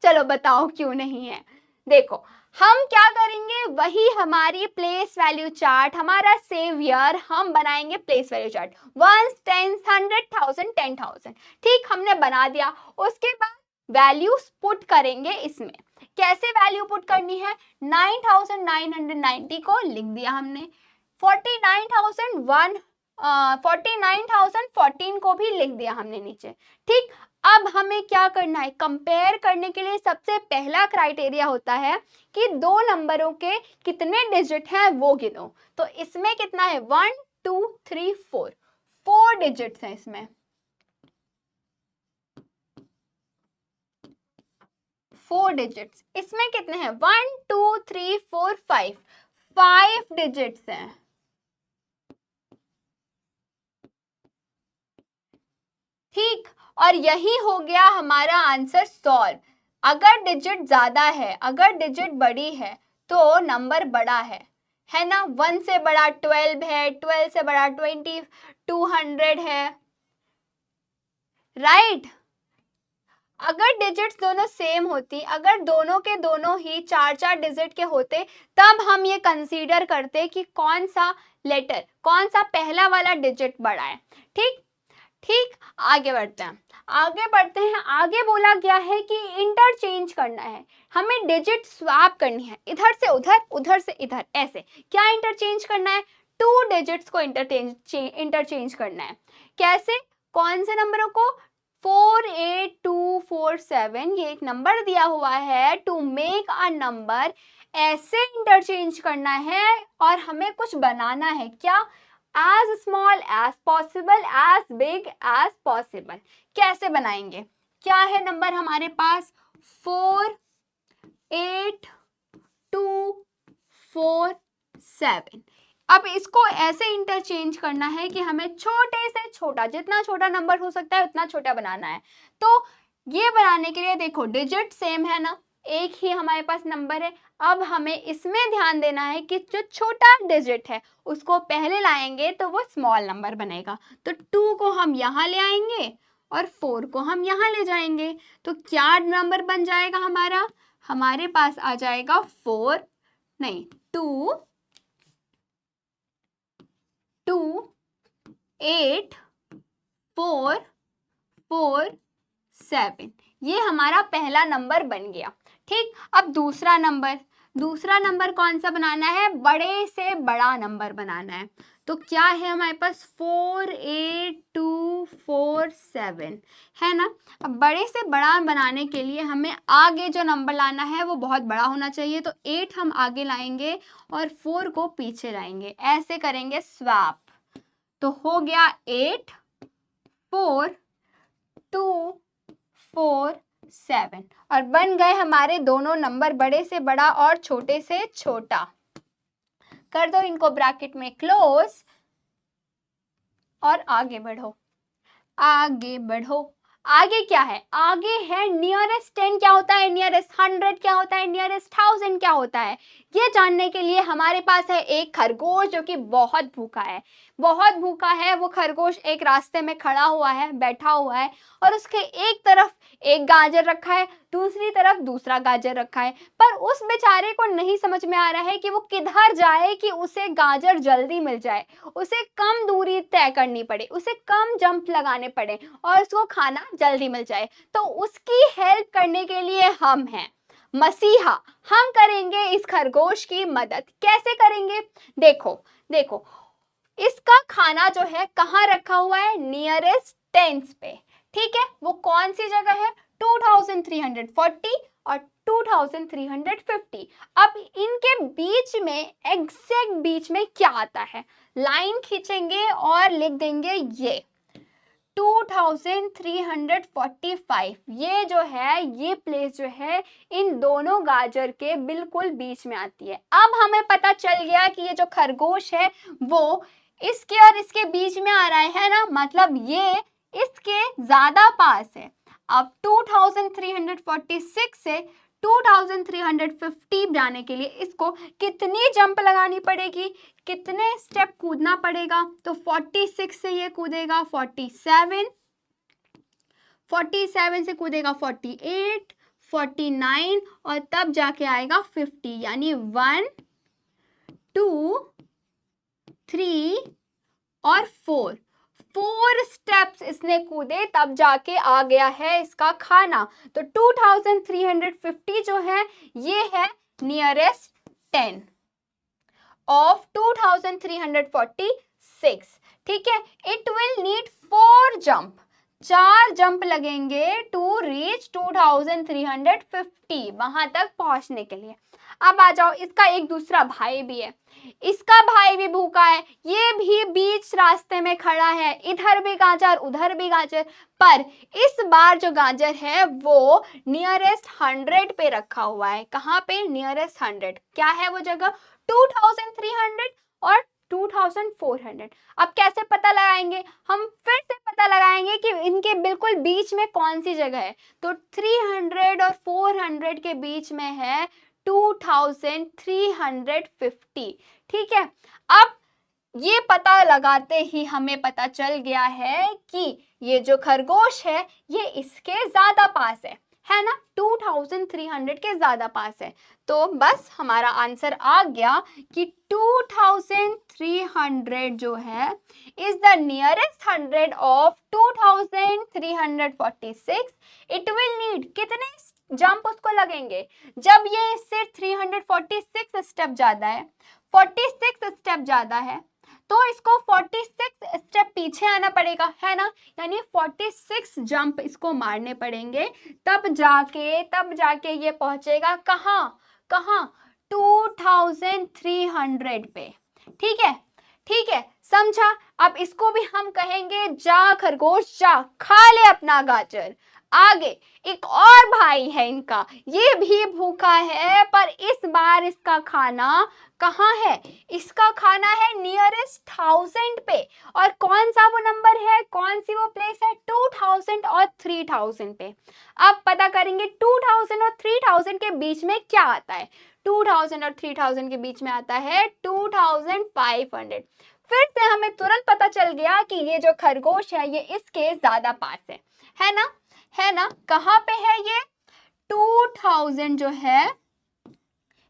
चलो बताओ क्यों नहीं है। देखो हम क्या करेंगे, वही हमारी प्लेस वैल्यू चार्ट, हमारा सेवियर, हम बनाएंगे प्लेस वैल्यू चार्ट 1, 10, 100,000, 10,000। ठीक, हमने बना दिया। उसके बाद वैल्यूज पुट करेंगे इसमें। कैसे वैल्यू पुट करनी है? 9,990 को लिख दिया हमने, 49,014 को भी लिख दिया हमने नीचे। ठीक, अब हमें क्या करना है? कंपेयर करने के लिए सबसे पहला क्राइटेरिया होता है कि दो नंबरों के कितने डिजिट हैं वो गिनो। तो इसमें कितना है? 1 2 3 4, 4 डिजिट्स हैं इसमें। 4 डिजिट्स इसमें कितने हैं? 1 2 3 4 5, 5 डिजिट्स हैं। ठीक, और यही हो गया हमारा आंसर सॉल्व। अगर डिजिट ज्यादा है, अगर डिजिट बड़ी है तो नंबर बड़ा है ना? 1 से बड़ा 12 है, 12 से बड़ा 20, 200 है, राइट। अगर डिजिट्स दोनों सेम होती, अगर दोनों के दोनों ही 4-4 डिजिट के होते, तब हम ये कंसीडर करते कि कौन सा लेटर, कौन सा पहला वाला डिजिट बड़ा है। ठीक, ठीक, आगे बढ़ते हैं, आगे बढ़ते हैं। आगे बोला गया है कि इंटरचेंज करना है, हमें डिजिट स्वैप करनी है, इधर से उधर, उधर से इधर, ऐसे। क्या इंटरचेंज करना है? 2 डिजिट्स को इंटरचेंज करना है। कैसे? कौन से नंबरों को? 48247, ये एक नंबर दिया हुआ है, टू मेक अ नंबर, ऐसे इंटरचेंज करना है और हमें कुछ बनाना है। क्या? as small as possible, as big as possible। कैसे बनाएंगे? क्या है नंबर हमारे पास? 48247। अब इसको ऐसे इंटरचेंज करना है कि हमें छोटे से छोटा, जितना छोटा नंबर हो सकता है उतना छोटा बनाना है। तो ये बनाने के लिए देखो डिजिट सेम है ना, एक ही हमारे पास नंबर है। अब हमें इसमें ध्यान देना है कि जो छोटा डिजिट है उसको पहले लाएंगे तो वो स्मॉल नंबर बनेगा। तो 2 को हम यहाँ ले आएंगे और 4 को हम यहाँ ले जाएंगे, तो क्या नंबर बन जाएगा हमारा? हमारे पास आ जाएगा 2 8 4 4 7, ये हमारा पहला नंबर बन गया। ठीक, अब दूसरा नंबर, दूसरा नंबर कौन सा बनाना है? बड़े से बड़ा नंबर बनाना है। तो क्या है हमारे पास? 48247 है ना। अब बड़े से बड़ा बनाने के लिए हमें आगे जो नंबर लाना है वो बहुत बड़ा होना चाहिए, तो 8 हम आगे लाएंगे और 4 को पीछे लाएंगे, ऐसे करेंगे स्वैप। तो हो गया 8 4 2 4 7, और बन गए हमारे दोनों नंबर, बड़े से बड़ा और छोटे से छोटा। कर दो इनको ब्रैकेट में क्लोज और आगे बढ़ो, आगे बढ़ो, आगे क्या है, आगे है नियरेस्ट 10 क्या होता है, नियरेस्ट 100 क्या होता है, नियरेस्ट 1000 क्या होता है। ये जानने के लिए हमारे पास है एक खरगोश जो कि बहुत भूखा है, बहुत भूखा है। वो खरगोश एक रास्ते में खड़ा हुआ है, बैठा हुआ है, और उसके एक तरफ एक गाजर रखा है, दूसरी तरफ दूसरा गाजर रखा है। पर उस बेचारे को नहीं समझ में आ रहा है कि वो किधर जाए कि उसे गाजर जल्दी मिल जाए, उसे कम दूरी तय करनी पड़े, उसे कम जंप लगाने पड़े और उसको खाना जल्दी मिल जाए। तो उसकी हेल्प करने के लिए हम हैं मसीहा, हम करेंगे इस खरगोश की मदद। कैसे करेंगे, देखो देखो, इसका खाना जो है कहाँ रखा हुआ है, नियरेस्ट 10 पे, ठीक है। वो कौन सी जगह है, 2340 और 2350। अब इनके बीच में, एग्जैक्ट बीच में क्या आता है, लाइन खींचेंगे और लिख देंगे ये 2345। ये जो है, ये प्लेस जो है इन दोनों गाजर के बिल्कुल बीच में आती है। अब हमें पता चल गया कि ये जो खरगोश है वो इसके और इसके बीच में आ रहा है ना, मतलब ये इसके ज्यादा पास है। अब 2346 से 2350 जाने के लिए इसको कितनी जंप लगानी पड़ेगी, कितने स्टेप कूदना पड़ेगा, तो 46 से ये कूदेगा 47, 47 से कूदेगा 48, 49 और तब जाके आएगा 50, यानी 1 2 3 और 4 स्टेप्स इसने कूदे, तब जाके आ गया है इसका खाना। तो 2350 जो है ये है नियरेस्ट 10 ऑफ 2346, ठीक है। It will need 4 jump, 4 jump लगेंगे टू रीच 2350, वहां तक पहुंचने के लिए। अब आ जाओ, इसका एक दूसरा भाई भी है, इसका भाई भी भूखा है, ये भी बीच रास्ते में खड़ा है, इधर भी गाजर उधर भी गाजर, पर इस बार जो गाजर है वो नियरेस्ट 100 पे रखा हुआ है। कहाँ पे, नियरेस्ट 100, क्या है वो जगह, 2300 और 2400। अब कैसे पता लगाएंगे, हम फिर से पता लगाएंगे कि इनके बिल्कुल बीच में कौन सी जगह है। तो 300 और 400 के बीच में है 2350, ठीक है। अब ये पता लगाते ही हमें पता चल गया है कि ये जो खरगोश है ये इसके ज्यादा पास है ना, 2300 के ज्यादा पास है। तो बस हमारा आंसर आ गया कि 2300 जो है is the nearest 100 of 2346। It will need कितने जंप उसको लगेंगे, जब ये इससे 346 स्टेप ज्यादा है, 46 स्टेप ज्यादा है, तो इसको 46 स्टेप पीछे आना पड़ेगा, है ना, यानी 46 जंप इसको मारने पड़ेंगे, तब जाके ये पहुंचेगा कहाँ कहाँ, 2300 पे, ठीक है, ठीक है, समझा। अब इसको भी हम कहेंगे जा खरगोश जा, खा ले अपना गाजर। आगे एक और भाई है इनका, ये भी भूखा है, पर इस बार इसका खाना कहाँ है, इसका खाना है नियरेस्ट 1000 पे। और कौन सा वो नंबर है, कौन सी वो प्लेस है, 2000 और 3000 पे। अब पता करेंगे 2000 और 3000 के बीच में क्या आता है। 2000 और 3000 के बीच में आता है 2500। फिर से हमें तुरंत पता चल गया कि ये जो खरगोश है ये इसके ज्यादा पास है ना, है ना। कहाँ पे है ये, 2000 जो है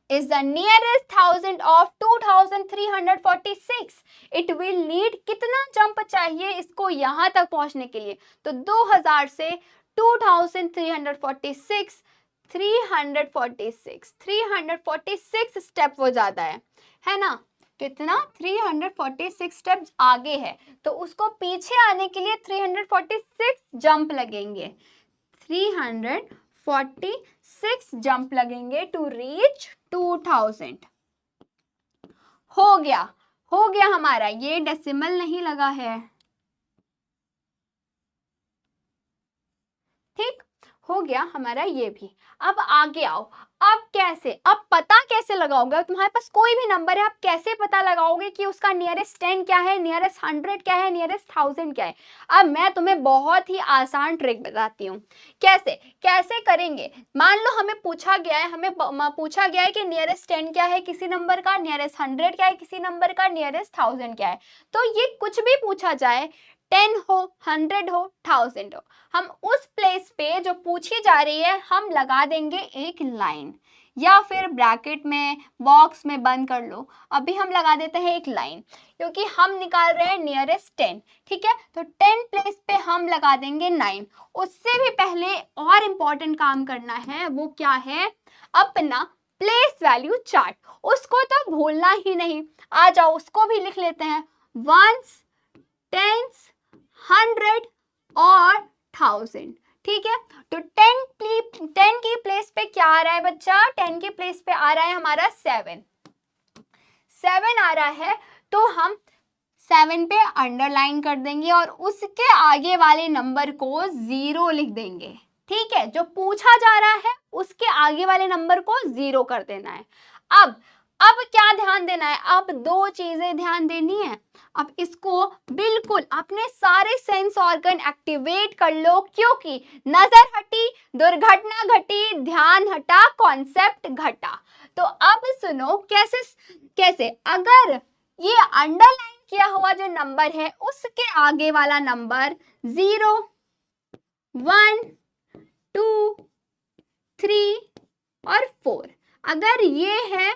is the nearest 1000 of 2346. It will need कितना जंप चाहिए इसको यहां तक पहुंचने के लिए, तो 2000 से 2346, 346 स्टेप वो ज्यादा है ना, कितना, 346 स्टेप आगे है, तो उसको पीछे आने के लिए 346 जंप लगेंगे, 346 जंप लगेंगे टू रीच 2000। हो गया हमारा, ये डेसिमल नहीं लगा है, ठीक, हो गया हमारा ये भी। अब आगे आओ, अब कैसे, अब पता कैसे लगाओगे? तुम्हारे पास कोई भी नंबर है, आप कैसे पता लगाओगे कि उसका नियरेस्ट 10 क्या है, नियरेस्ट 100 क्या है, नियरेस्ट 1000 क्या है? अब मैं तुम्हें बहुत ही आसान ट्रिक बताती हूँ। कैसे कैसे करेंगे? मान लो हमें पूछा गया है, पूछा गया है कि नियरेस्ट 10 क्या है किसी नंबर का, नियरेस्ट 100 क्या है किसी नंबर का, नियरेस्ट 1000 क्या है। तो ये कुछ भी पूछा जाए, 10 हो, 100 हो, 1000 हो, हम उस प्लेस पे जो पूछी जा रही है हम लगा देंगे एक लाइन, या फिर ब्रैकेट में, बॉक्स में बंद कर लो, अभी हम लगा देते हैं एक लाइन, क्योंकि हम निकाल रहे हैं नियरेस्ट 10। ठीक है, तो 10 प्लेस पे हम लगा देंगे 9। उससे भी पहले और इम्पोर्टेंट काम करना है, वो क्या है? अपना प्लेस वैल्यू चार्ट, उसको तो भूलना ही नहीं। आ जाओ उसको भी लिख लेते हैं, वंस, टेंस, 100 और 1000। ठीक है, तो 10 की प्लेस पे क्या आ रहा है बच्चा? 10 की प्लेस पे आ रहा है हमारा 7 आ रहा है, तो हम 7 पे अंडरलाइन कर देंगे और उसके आगे वाले नंबर को 0 लिख देंगे। ठीक है, जो पूछा जा रहा है उसके आगे वाले नंबर को 0 कर देना है। अब क्या ध्यान देना है? अब दो चीजें ध्यान देनी है। अब इसको बिल्कुल अपने सारे सेंस ऑर्गन एक्टिवेट कर लो, क्योंकि नजर हटी, दुर्घटना घटी, ध्यान हटा, कॉन्सेप्ट घटा। तो अब सुनो कैसे कैसे, अगर ये अंडरलाइन किया हुआ जो नंबर है उसके आगे वाला नंबर 0, 1, 2, 3 और 4 अगर ये है,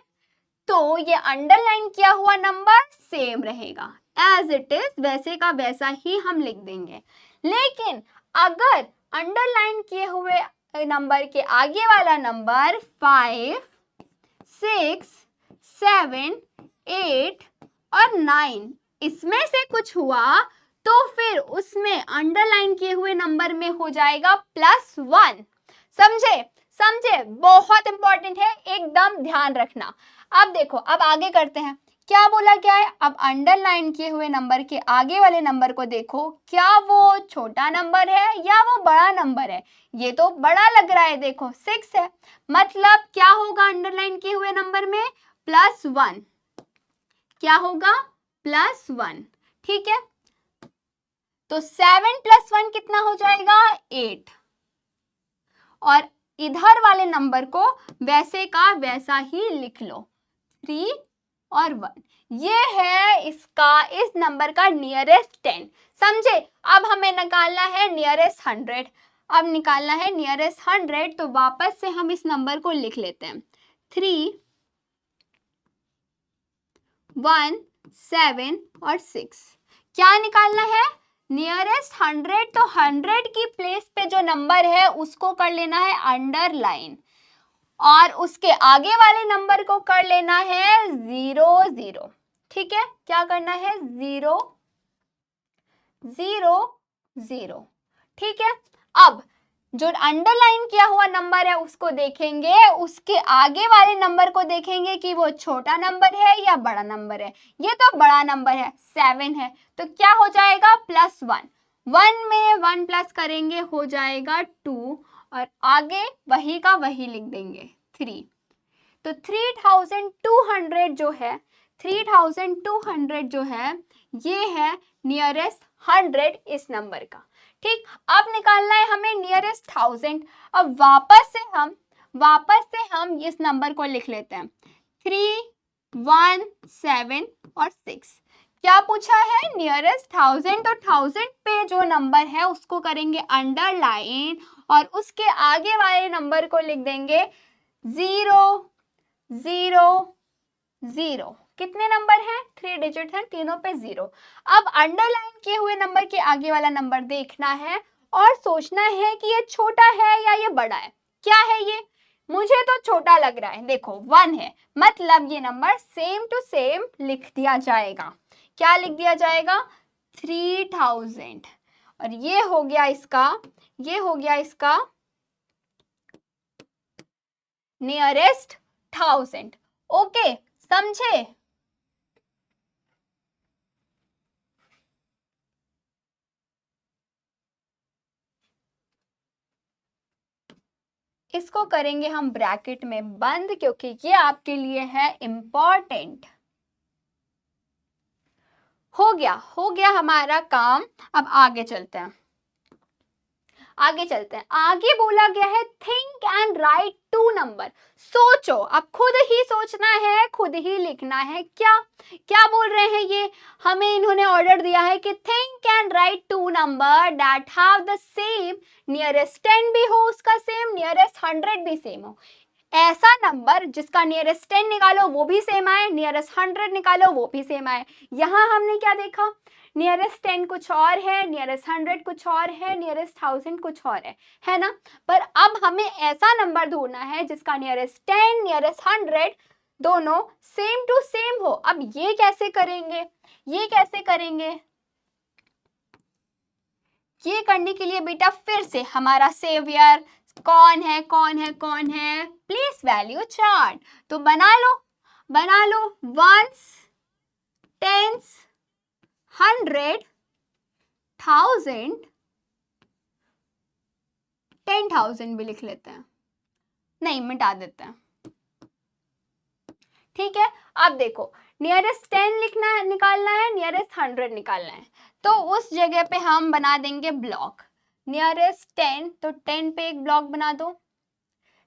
तो ये अंडरलाइन किया हुआ नंबर सेम रहेगा, एज इट इज वैसे का वैसा ही हम लिख देंगे। लेकिन अगर अंडरलाइन किए हुए नंबर के आगे वाला नंबर 5, 6, 7, 8 और 9 इसमें से कुछ हुआ, तो फिर उसमें अंडरलाइन किए हुए नंबर में हो जाएगा +1। समझे? समझे? बहुत इंपॉर्टेंट है, एकदम ध्यान रखना। अब देखो, अब आगे करते हैं, क्या बोला गया है? अब अंडरलाइन किए हुए नंबर के आगे वाले नंबर को देखो, क्या वो छोटा नंबर है या वो बड़ा नंबर है? ये तो बड़ा लग रहा है, देखो 6 है, मतलब क्या होगा अंडरलाइन किए हुए नंबर में? +1। क्या होगा? +1। ठीक है, तो 7 + 1 कितना हो जाएगा? 8। और इधर वाले नंबर को वैसे का वैसा ही लिख लो, 3 और 1। ये है इसका, इस नंबर का नियरेस्ट 10। समझे? अब हमें निकालना है नियरेस्ट 100। अब निकालना है नियरेस्ट 100, तो वापस से हम इस नंबर को लिख लेते हैं, 3, 1, 7 और 6। क्या निकालना है? नियरेस्ट 100, तो 100 की प्लेस पे जो नंबर है उसको कर लेना है अंडरलाइन, और उसके आगे वाले नंबर को कर लेना है 0, 0। ठीक है, क्या करना है? 0, 0, 0। ठीक है, अब जो अंडरलाइन किया हुआ नंबर है उसको देखेंगे, उसके आगे वाले नंबर को देखेंगे कि वो छोटा नंबर है या बड़ा नंबर है। ये तो बड़ा नंबर है, 7 है, तो क्या हो जाएगा? +1। 1 में 1 प्लस करेंगे हो जाएगा 2, और आगे वही का वही लिख देंगे, 3। तो 3200 जो है, 3200 जो है, ये है नियरेस्ट 100 इस नंबर का। ठीक, अब निकालना है हमें नियरेस्ट 1000। अब वापस से हम इस नंबर को लिख लेते हैं, 3, 1, 7 और 6। क्या पूछा है? नियरेस्ट 1000, तो 1000 पे जो नंबर है उसको करेंगे अंडरलाइन, और उसके आगे वाले नंबर को लिख देंगे 0, 0, 0। कितने नंबर हैं? 3 डिजिट हैं, तीनों पे 0। अब अंडरलाइन किए हुए नंबर के आगे वाला नंबर देखना है और सोचना है कि ये छोटा है या ये बड़ा है। क्या है ये? मुझे तो छोटा लग रहा है, देखो 1 है, मतलब ये नंबर सेम टू सेम लिख दिया जाएगा। क्या लिख दिया जाएगा? 3000। और ये हो गया इसका नियरेस्ट 1000। ओके, समझे? इसको करेंगे हम ब्रैकेट में बंद क्योंकि ये आपके लिए है इम्पॉर्टेंट। हो गया हमारा काम। अब आगे चलते हैं, आगे बोला गया है think and write two number. सोचो, अब खुद ही सोचना है, खुद ही लिखना है। क्या क्या बोल रहे हैं ये, हमें इन्होंने ऑर्डर दिया है कि think and write two number that have the same, nearest 10 भी हो उसका सेम, नियरेस्ट 100 भी सेम हो। ऐसा नंबर जिसका नियरेस्ट 10 निकालो वो भी सेम आए, नियरेस्ट 100 निकालो वो भी सेम आए। यहां हमने क्या देखा, नियरेस्ट 10 कुछ और है, नियरेस्ट 100 कुछ और है, नियरेस्ट 1000 कुछ और है ना। पर अब हमें ऐसा नंबर ढूंढना है जिसका नियरेस्ट 10, नियरेस्ट 100 दोनों सेम टू सेम हो। अब ये कैसे करेंगे, ये करने के लिए बेटा फिर से हमारा सेवियर कौन है, प्लेस वैल्यू चार्ट। तो बना लो वंस, टेंस, 100, 1000, 10,000 भी लिख लेते हैं, नहीं मिटा देते हैं, ठीक है। अब देखो नियरेस्ट 10 निकालना है, नियरेस्ट 100 निकालना है, तो उस जगह पे हम बना देंगे ब्लॉक। नियरेस्ट 10 तो 10 पे एक ब्लॉक बना दो,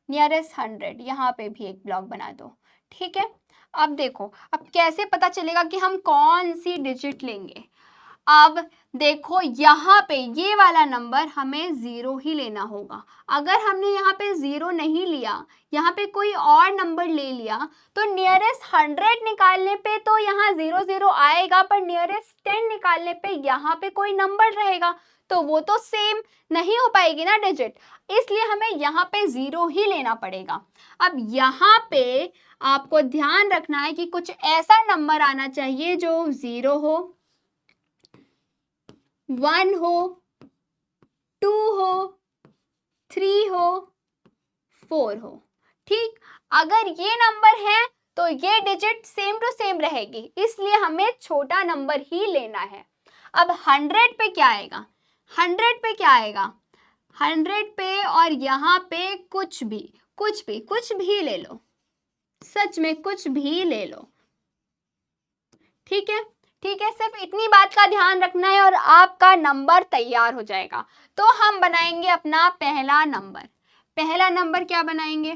नियरेस्ट 100 यहाँ पे भी एक ब्लॉक बना दो, ठीक है। अब देखो, अब कैसे पता चलेगा कि हम कौन सी डिजिट लेंगे। अब देखो यहाँ पे ये वाला नंबर हमें 0 ही लेना होगा। अगर हमने यहाँ पे 0 नहीं लिया, यहाँ पे कोई और नंबर ले लिया, तो नियरेस्ट 100 निकालने पे तो यहाँ 0 0 आएगा, पर नियरेस्ट 10 निकालने पे यहाँ पे कोई नंबर रहेगा, तो वो तो सेम नहीं हो पाएगी ना डिजिट, इसलिए हमें यहाँ पे 0 ही लेना पड़ेगा। अब यहाँ पे आपको ध्यान रखना है कि कुछ ऐसा नंबर आना चाहिए जो 0 हो, 1 हो, 2 हो, 3 हो, 4 हो, ठीक। अगर ये नंबर है तो ये डिजिट सेम टू सेम रहेगी, इसलिए हमें छोटा नंबर ही लेना है। अब 100 पे क्या आएगा, 100 पे और यहाँ पे कुछ भी ले लो, सच में कुछ भी ले लो, ठीक है, सिर्फ इतनी बात का ध्यान रखना है और आपका नंबर तैयार हो जाएगा। तो हम बनाएंगे अपना पहला नंबर क्या बनाएंगे,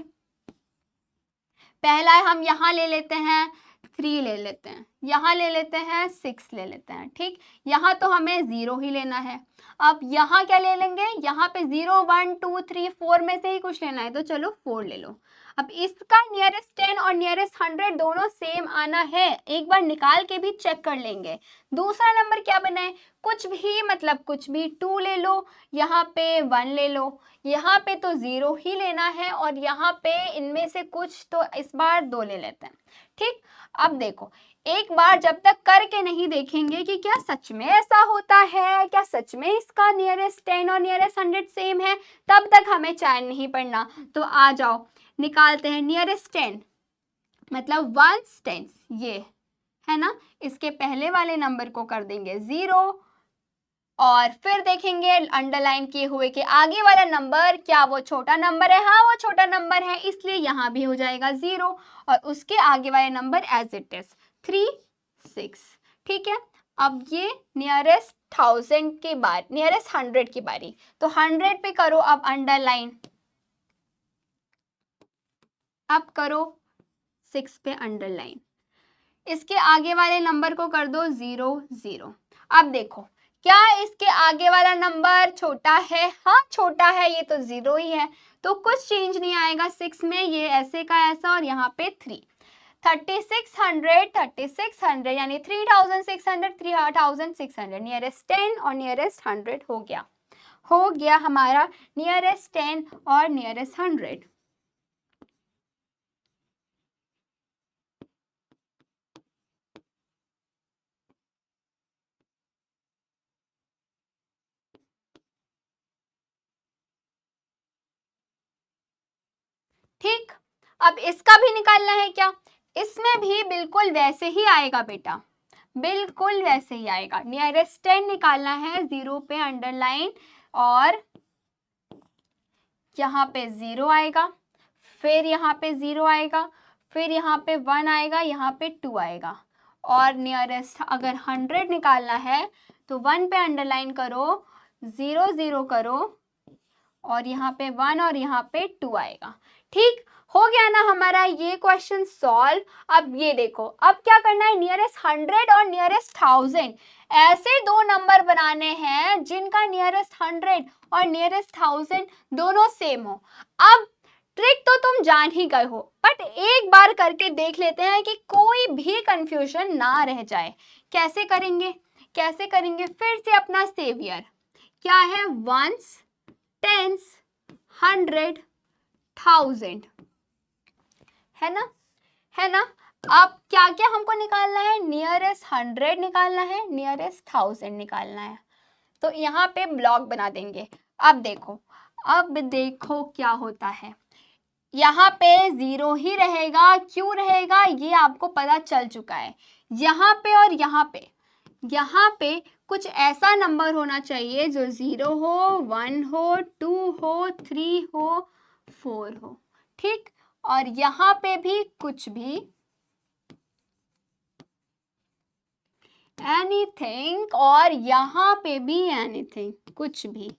पहला हम यहाँ ले लेते हैं 3 ले लेते हैं, यहाँ ले लेते हैं 6 ले लेते हैं, ठीक। यहाँ तो हमें 0 ही लेना है। अब यहाँ क्या ले लेंगे, यहाँ पे 0 1 2 3 4 में से ही कुछ लेना है, तो चलो 4 ले लो। अब इसका नियरेस्ट 10 और नियरेस्ट 100 दोनों सेम आना है, एक बार निकाल के भी चेक कर लेंगे। दूसरा नंबर क्या बनाए, कुछ भी मतलब कुछ भी, 2 ले लो, यहाँ पे 1 ले लो, यहाँ पे तो 0 ही लेना है, और यहाँ पे इनमें से कुछ तो इस बार 2 ले लेते हैं, ठीक। अब देखो, एक बार जब तक करके नहीं देखेंगे कि क्या सच में ऐसा होता है, क्या सच में इसका नियरेस्ट 10 और नियरेस्ट 100 सेम है, तब तक हमें चैन नहीं पड़ना। तो आ जाओ निकालते हैं नियरेस्ट 10, मतलब वंस टेंस, ये है ना, इसके पहले वाले नंबर को कर देंगे 0, और फिर देखेंगे अंडरलाइन किए हुए कि आगे वाला नंबर क्या वो छोटा नंबर है, हाँ वो छोटा नंबर है, इसलिए यहाँ भी हो जाएगा 0, और उसके आगे वाले नंबर एज इट इज 3 6, ठीक है। अब ये नियरेस्ट 1000 की बारी, नियरेस्ट 100 की बारी, तो 100 पे करो अब अंडरलाइन, अब करो 6 पे अंडरलाइन, इसके आगे वाले नंबर को कर दो 0 0। अब देखो क्या इसके आगे वाला नंबर छोटा है, हाँ छोटा है, ये तो 0 ही है, तो कुछ चेंज नहीं आएगा 6 में, ये ऐसे का ऐसा, और यहाँ पे 3, 3600 यानी 3600, 3600, नियरेस्ट 10 और नियरेस्ट 100 हो गया हमारा नियरेस्ट 10 और नियरेस्ट 100। ठीक, अब इसका भी निकालना है क्या, इसमें भी बिल्कुल वैसे ही आएगा बेटा, बिल्कुल वैसे ही आएगा। नियरेस्ट 10 निकालना है, 0 पे अंडरलाइन, और यहाँ पे 0 आएगा, फिर यहाँ पे 0 आएगा, फिर यहाँ पे 1 आएगा, यहाँ पे 2 आएगा। और नियरेस्ट अगर 100 निकालना है तो 1 पे अंडरलाइन करो, 0 0 करो, और यहाँ पे 1 और यहाँ पे 2 आएगा। ठीक हो गया ना हमारा ये क्वेश्चन सॉल्व। अब ये देखो, अब क्या करना है, नियरेस्ट 100 और नियरेस्ट 1000 ऐसे दो नंबर बनाने हैं जिनका नियरेस्ट 100 और नियरेस्ट 1000 दोनों सेम हो। अब ट्रिक तो तुम जान ही गए हो, बट एक बार करके देख लेते हैं कि कोई भी कंफ्यूजन ना रह जाए। कैसे करेंगे, कैसे करेंगे, फिर से अपना सेवियर क्या है, वंस, टेंस, 100, 1000, है ना, है ना। अब क्या क्या हमको निकालना है, नियरेस्ट 100 निकालना है, नियरेस्ट 1000 निकालना है। तो यहाँ पे ब्लॉक बना देंगे। अब देखो, अब देखो क्या होता है, यहाँ पे 0 ही रहेगा। क्यों रहेगा, ये आपको पता चल चुका है। यहाँ पे और यहाँ पे कुछ ऐसा नंबर होना चाहिए जो 0 हो, 1 हो, 2 हो, 3 हो, 4 हो। ठीक, और यहाँ पे भी कुछ भी एनीथिंग, और यहाँ पे भी एनीथिंग, कुछ भी।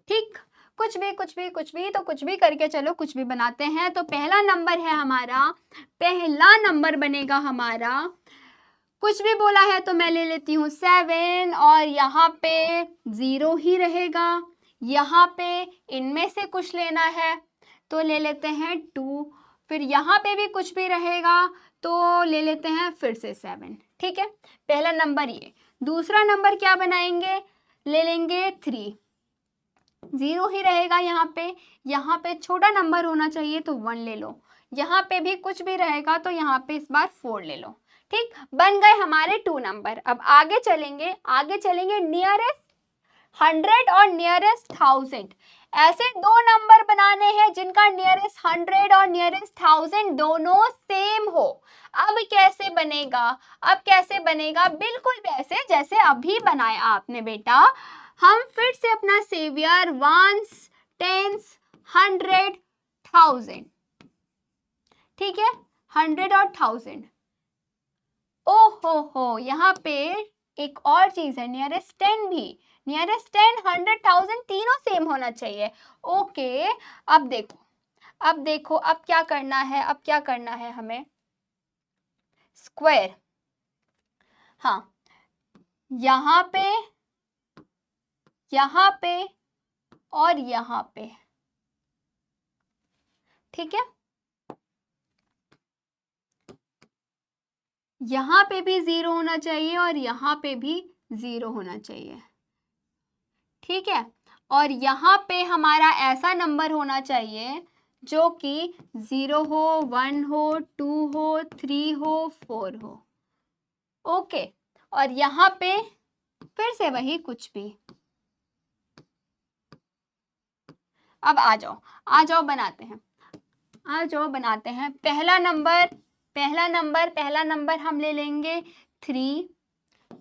ठीक, कुछ भी कुछ भी कुछ भी, तो कुछ भी करके चलो, कुछ भी बनाते हैं। तो पहला नंबर है हमारा, पहला नंबर बनेगा हमारा, कुछ भी बोला है तो मैं ले लेती हूँ 7, और यहाँ पे 0 ही रहेगा। यहाँ पे इनमें से कुछ लेना है तो ले लेते हैं 2, फिर यहाँ पे भी कुछ भी रहेगा तो ले लेते हैं फिर से 7। ठीक है, पहला नंबर ये। दूसरा नंबर क्या बनाएंगे, ले लेंगे 3, 0 ही रहेगा यहाँ पे छोटा नंबर होना चाहिए तो 1 ले लो। यहाँ पे भी कुछ भी रहेगा तो यहाँ पे इस बार 4 ले लो। ठीक, बन गए हमारे 2 नंबर। अब आगे चलेंगे नियरेस्ट 100 और नियरेस्ट 1000 ऐसे दो नंबर बनाने हैं जिनका नियरेस्ट 100 और नियरेस्ट 1000 दोनों सेम हो। अब कैसे बनेगा, अब कैसे बनेगा, बिल्कुल वैसे जैसे अभी बनाया आपने बेटा। हम फिर से अपना सेवियर वंस, टेंस, 100, 1000, ठीक है, 100 और 1000। ओ हो, यहाँ पे एक और चीज है, नियरेस्ट 10 भी, नियरेस्ट 10, 100, 1000 तीनों सेम होना चाहिए। ओके, अब देखो अब क्या करना है, अब क्या करना है हमें, स्क्वायर। हाँ, यहाँ पे और यहाँ पे, ठीक है, यहाँ पे भी 0 होना चाहिए और यहाँ पे भी 0 होना चाहिए। ठीक है, और यहाँ पे हमारा ऐसा नंबर होना चाहिए जो कि 0 हो, 1 हो, 2 हो, 3 हो, 4 हो। ओके, और यहाँ पे फिर से वही कुछ भी। अब आ जाओ बनाते हैं। पहला नंबर हम ले लेंगे 3,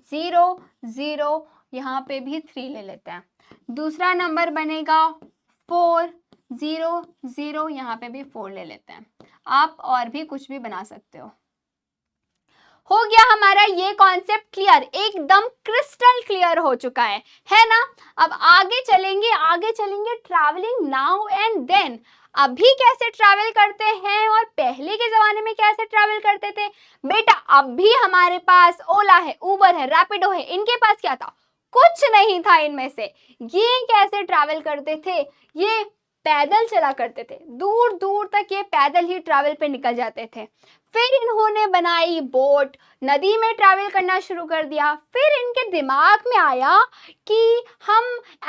0 0, यहाँ पे भी 3 ले लेते हैं। दूसरा नंबर बनेगा 4, 0 0, यहाँ पे भी 4 ले लेते हैं। आप और भी कुछ भी बना सकते हो गया हमारा ये कॉन्सेप्ट क्लियर, एकदम क्रिस्टल क्लियर हो चुका है ना। अब आगे चलेंगे ट्रैवलिंग नाउ एंड देन। अभी कैसे ट्रैवल करते हैं और पहले के जमाने में कैसे ट्रैवल करते थे बेटा। अभी हमारे पास ओला है, उबर है, रैपिडो है, इनके पास क्या था, कुछ नहीं था इनमें से। ये कैसे ट्रैवल करते थे, ये पैदल चला करते थे, दूर दूर तक ये पैदल ही ट्रैवल पे निकल जाते थे। फिर इन्होंने बनाई बोट, नदी में ट्रैवल करना शुरू कर दिया। फिर इनके दिमाग में आया कि हम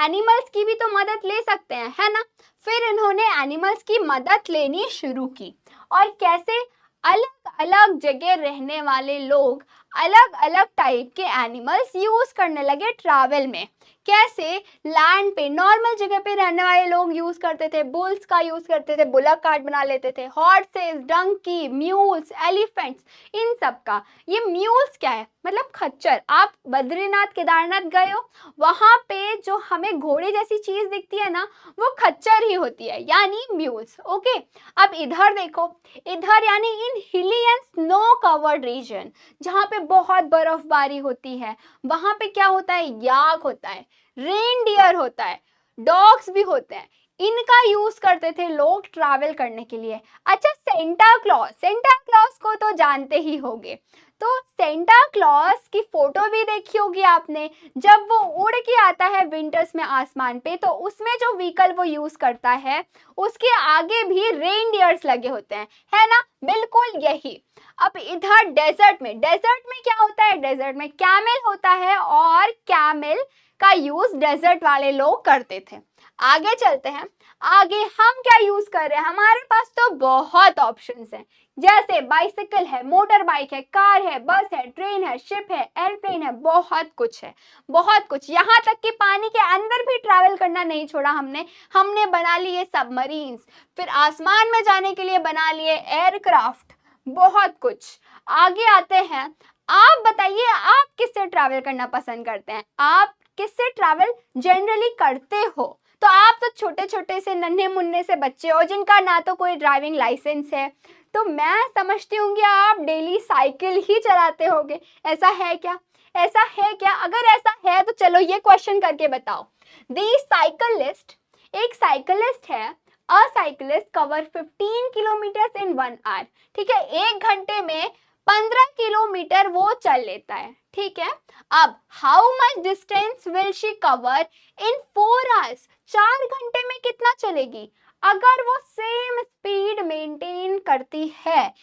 एनिमल्स की भी तो मदद ले सकते हैं, है ना। फिर इन्होंने एनिमल्स की मदद लेनी शुरू की, और कैसे, अलग अलग अलग जगह रहने वाले लोग अलग अलग टाइप के एनिमल्स यूज करने लगे ट्रैवल में। कैसे? लैंड पे नॉर्मल जगह पे रहने वाले लोग यूज करते थे, बुल्स का यूज करते थे, बुलक कार्ट बना लेते थे, हॉर्सेस, डंकी, म्यूल्स, एलिफेंट्स, इन सब का। ये म्यूल्स क्या है? मतलब खच्चर। आप बद्रीनाथ केदारनाथ गए हो, वहां पे जो हमें घोड़े जैसी चीज दिखती है ना, वो खच्चर ही होती है, यानी म्यूल्स। ओके, अब इधर देखो, इधर यानी इन हिली एंड स्नो कवर्ड रीजन, जहाँ पे बहुत बर्फबारी होती है, वहां पे क्या होता है? याक होता है, रेनडियर होता है, डॉग्स भी होते हैं। इनका यूज करते थे लोग ट्रैवल करने के लिए। अच्छा, सेंटा क्लॉज, सेंटा क्लॉज को तो जानते ही होंगे। तो सेंटा क्लॉज की फोटो भी देखी होगी आपने। जब वो उड़ के आता है विंटर्स में आसमान पे, तो उसमें जो व्हीकल वो यूज करता है, उसके आगे भी रेनडियर्स लगे होते हैं, है ना? बिल्कुल यही। अब इधर डेजर्ट में, डेजर्ट में क्या होता है? डेजर्ट में कैमल होता है, और कैमल का यूज डेजर्ट वाले लोग करते थे। आगे चलते हैं, आगे हम क्या यूज कर रहे हैं? हमारे पास तो बहुत ऑप्शंस हैं, जैसे बाइसिकल है, मोटर बाइक है, कार है, बस है, ट्रेन है, शिप है, एयरप्लेन है, बहुत कुछ है, बहुत कुछ। यहाँ तक कि पानी के अंदर भी ट्रैवल करना नहीं छोड़ा हमने, हमने बना लिए सबमरीन्स, फिर आसमान में जाने के लिए बना लिए एयरक्राफ्ट, बहुत कुछ। आगे आते हैं, आप बताइए आप किससे ट्रैवल करना पसंद करते हैं? आप किससे ट्रैवल जनरली करते हो? तो आप तो छोटे छोटे से नन्हे मुन्ने से बच्चे हो, जिनका ना तो कोई ड्राइविंग लाइसेंस है, तो मैं समझती हूँ कि आप डेली साइकिल ही चलाते होगे। ऐसा है क्या? ऐसा है क्या? अगर ऐसा है तो चलो ये क्वेश्चन करके बताओ। दी साइकिलिस्ट, एक साइकिलिस्ट है, a cyclist cover 15 kilometre in 1 hour. ठीक है, 1 घंटे में 15 किलोमीटर वो चल लेता है। ठीक है, अब how much distance will she cover in 4 hours? 4 घंटे में कितना चलेगी अगर वो सेम स्पीड मेंटेन करती है?